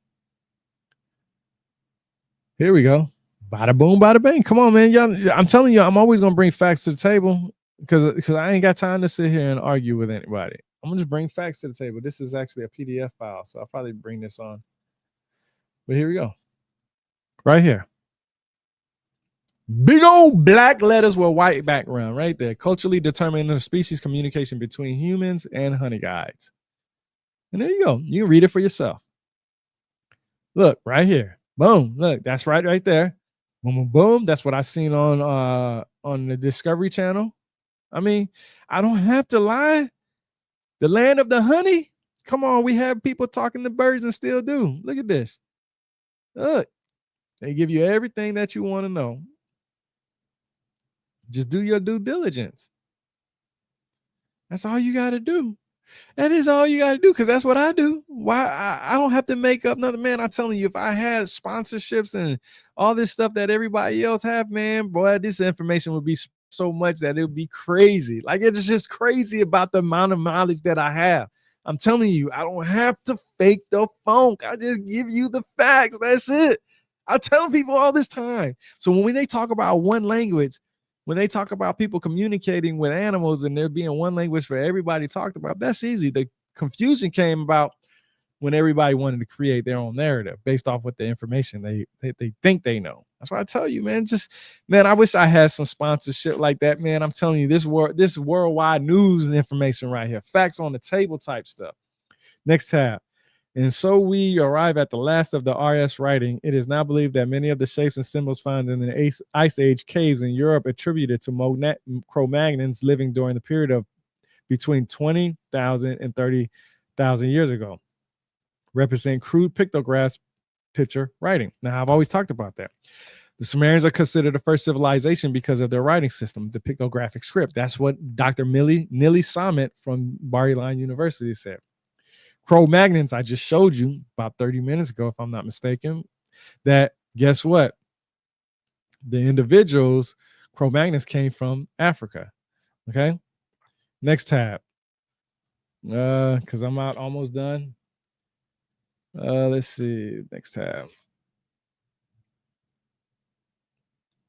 Here we go. Bada boom, bada bang. Come on, man. Y'all, I'm telling you, I'm always gonna bring facts to the table because I ain't got time to sit here and argue with anybody. I'm gonna just bring facts to the table. This is actually a PDF file, so I'll probably bring this on. But here we go. Right here. Big old black letters with white background right there. Culturally determining the species communication between humans and honey guides. And there you go. You can read it for yourself. Look, right here. Boom. Look, that's right there. Boom, boom, boom. That's what I seen on the Discovery Channel. I mean, I don't have to lie. The land of the honey. Come on, we have people talking to birds and still do. Look at this. Look, they give you everything that you want to know. Just do your due diligence. That's all you got to do. That is all you got to do, because that's what I do. Why I don't have to make up nothing, man. I'm telling you, if I had sponsorships and all this stuff that everybody else have, man, boy, this information would be so much that it would be crazy. Like, it's just crazy about the amount of knowledge that I have. I'm telling you, I don't have to fake the funk. I just give you the facts. That's it. I tell people all this time. So when they talk about one language, when they talk about people communicating with animals and there being one language for everybody talked about, that's easy. The confusion came about when everybody wanted to create their own narrative based off what the information they think they know. That's why I tell you, man, I wish I had some sponsorship like that, man. I'm telling you, this worldwide news and information right here, facts on the table type stuff. Next tab. And so we arrive at the last of the RS writing. It is now believed that many of the shapes and symbols found in the Ice Age caves in Europe attributed to Cro-Magnons living during the period of between 20,000 and 30,000 years ago, represent crude pictographs, picture writing. Now, I've always talked about that. The Sumerians are considered the first civilization because of their writing system, the pictographic script. That's what Dr. Nili Samet from Bar-Ilan University said. Cro-Magnons, I just showed you about 30 minutes ago, if I'm not mistaken, that guess what? The individuals, Cro-Magnons, came from Africa. Okay. Next tab. Because I'm almost done. Let's see. Next tab.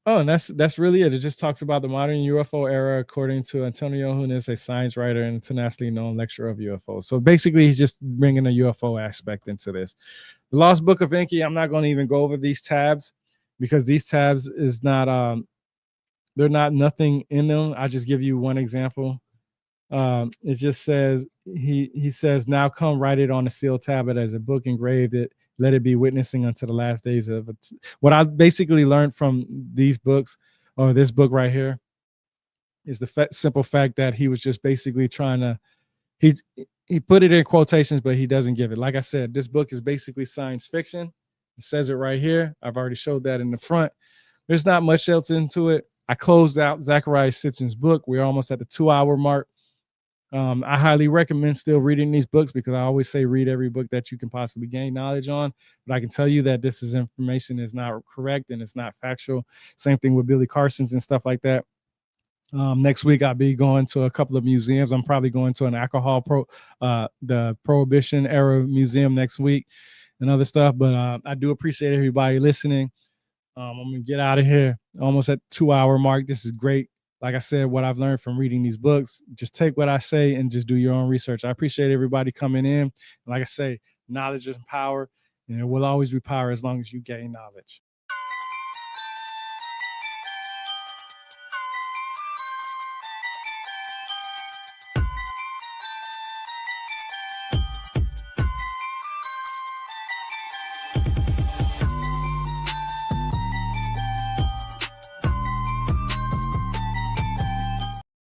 Oh, and that's really it. It just talks about the modern UFO era, according to Antonio Hunes, a science writer and internationally known lecturer of UFOs. So basically, he's just bringing a UFO aspect into this. The Lost Book of Enki, I'm not going to even go over these tabs because these tabs is not, they're not nothing in them. I just give you one example. It just says, he says, now come write it on a sealed tablet as a book engraved it. Let it be witnessing until the last days of it. What I basically learned from these books, or this book right here, is the simple fact that he was just basically trying to, he put it in quotations, but he doesn't give it. Like I said, this book is basically science fiction. It says it right here. I've already showed that in the front. There's not much else into it. I closed out Zecharia Sitchin's book. We're almost at the 2-hour mark. I highly recommend still reading these books because I always say read every book that you can possibly gain knowledge on. But I can tell you that this information is not correct and it's not factual. Same thing with Billy Carson's and stuff like that. Next week, I'll be going to a couple of museums. I'm probably going to an the Prohibition era museum next week and other stuff. But I do appreciate everybody listening. I'm going to get out of here almost at 2-hour mark. This is great. Like I said, what I've learned from reading these books, just take what I say and just do your own research. I appreciate everybody coming in. Like I say, knowledge is power, and it will always be power as long as you gain knowledge.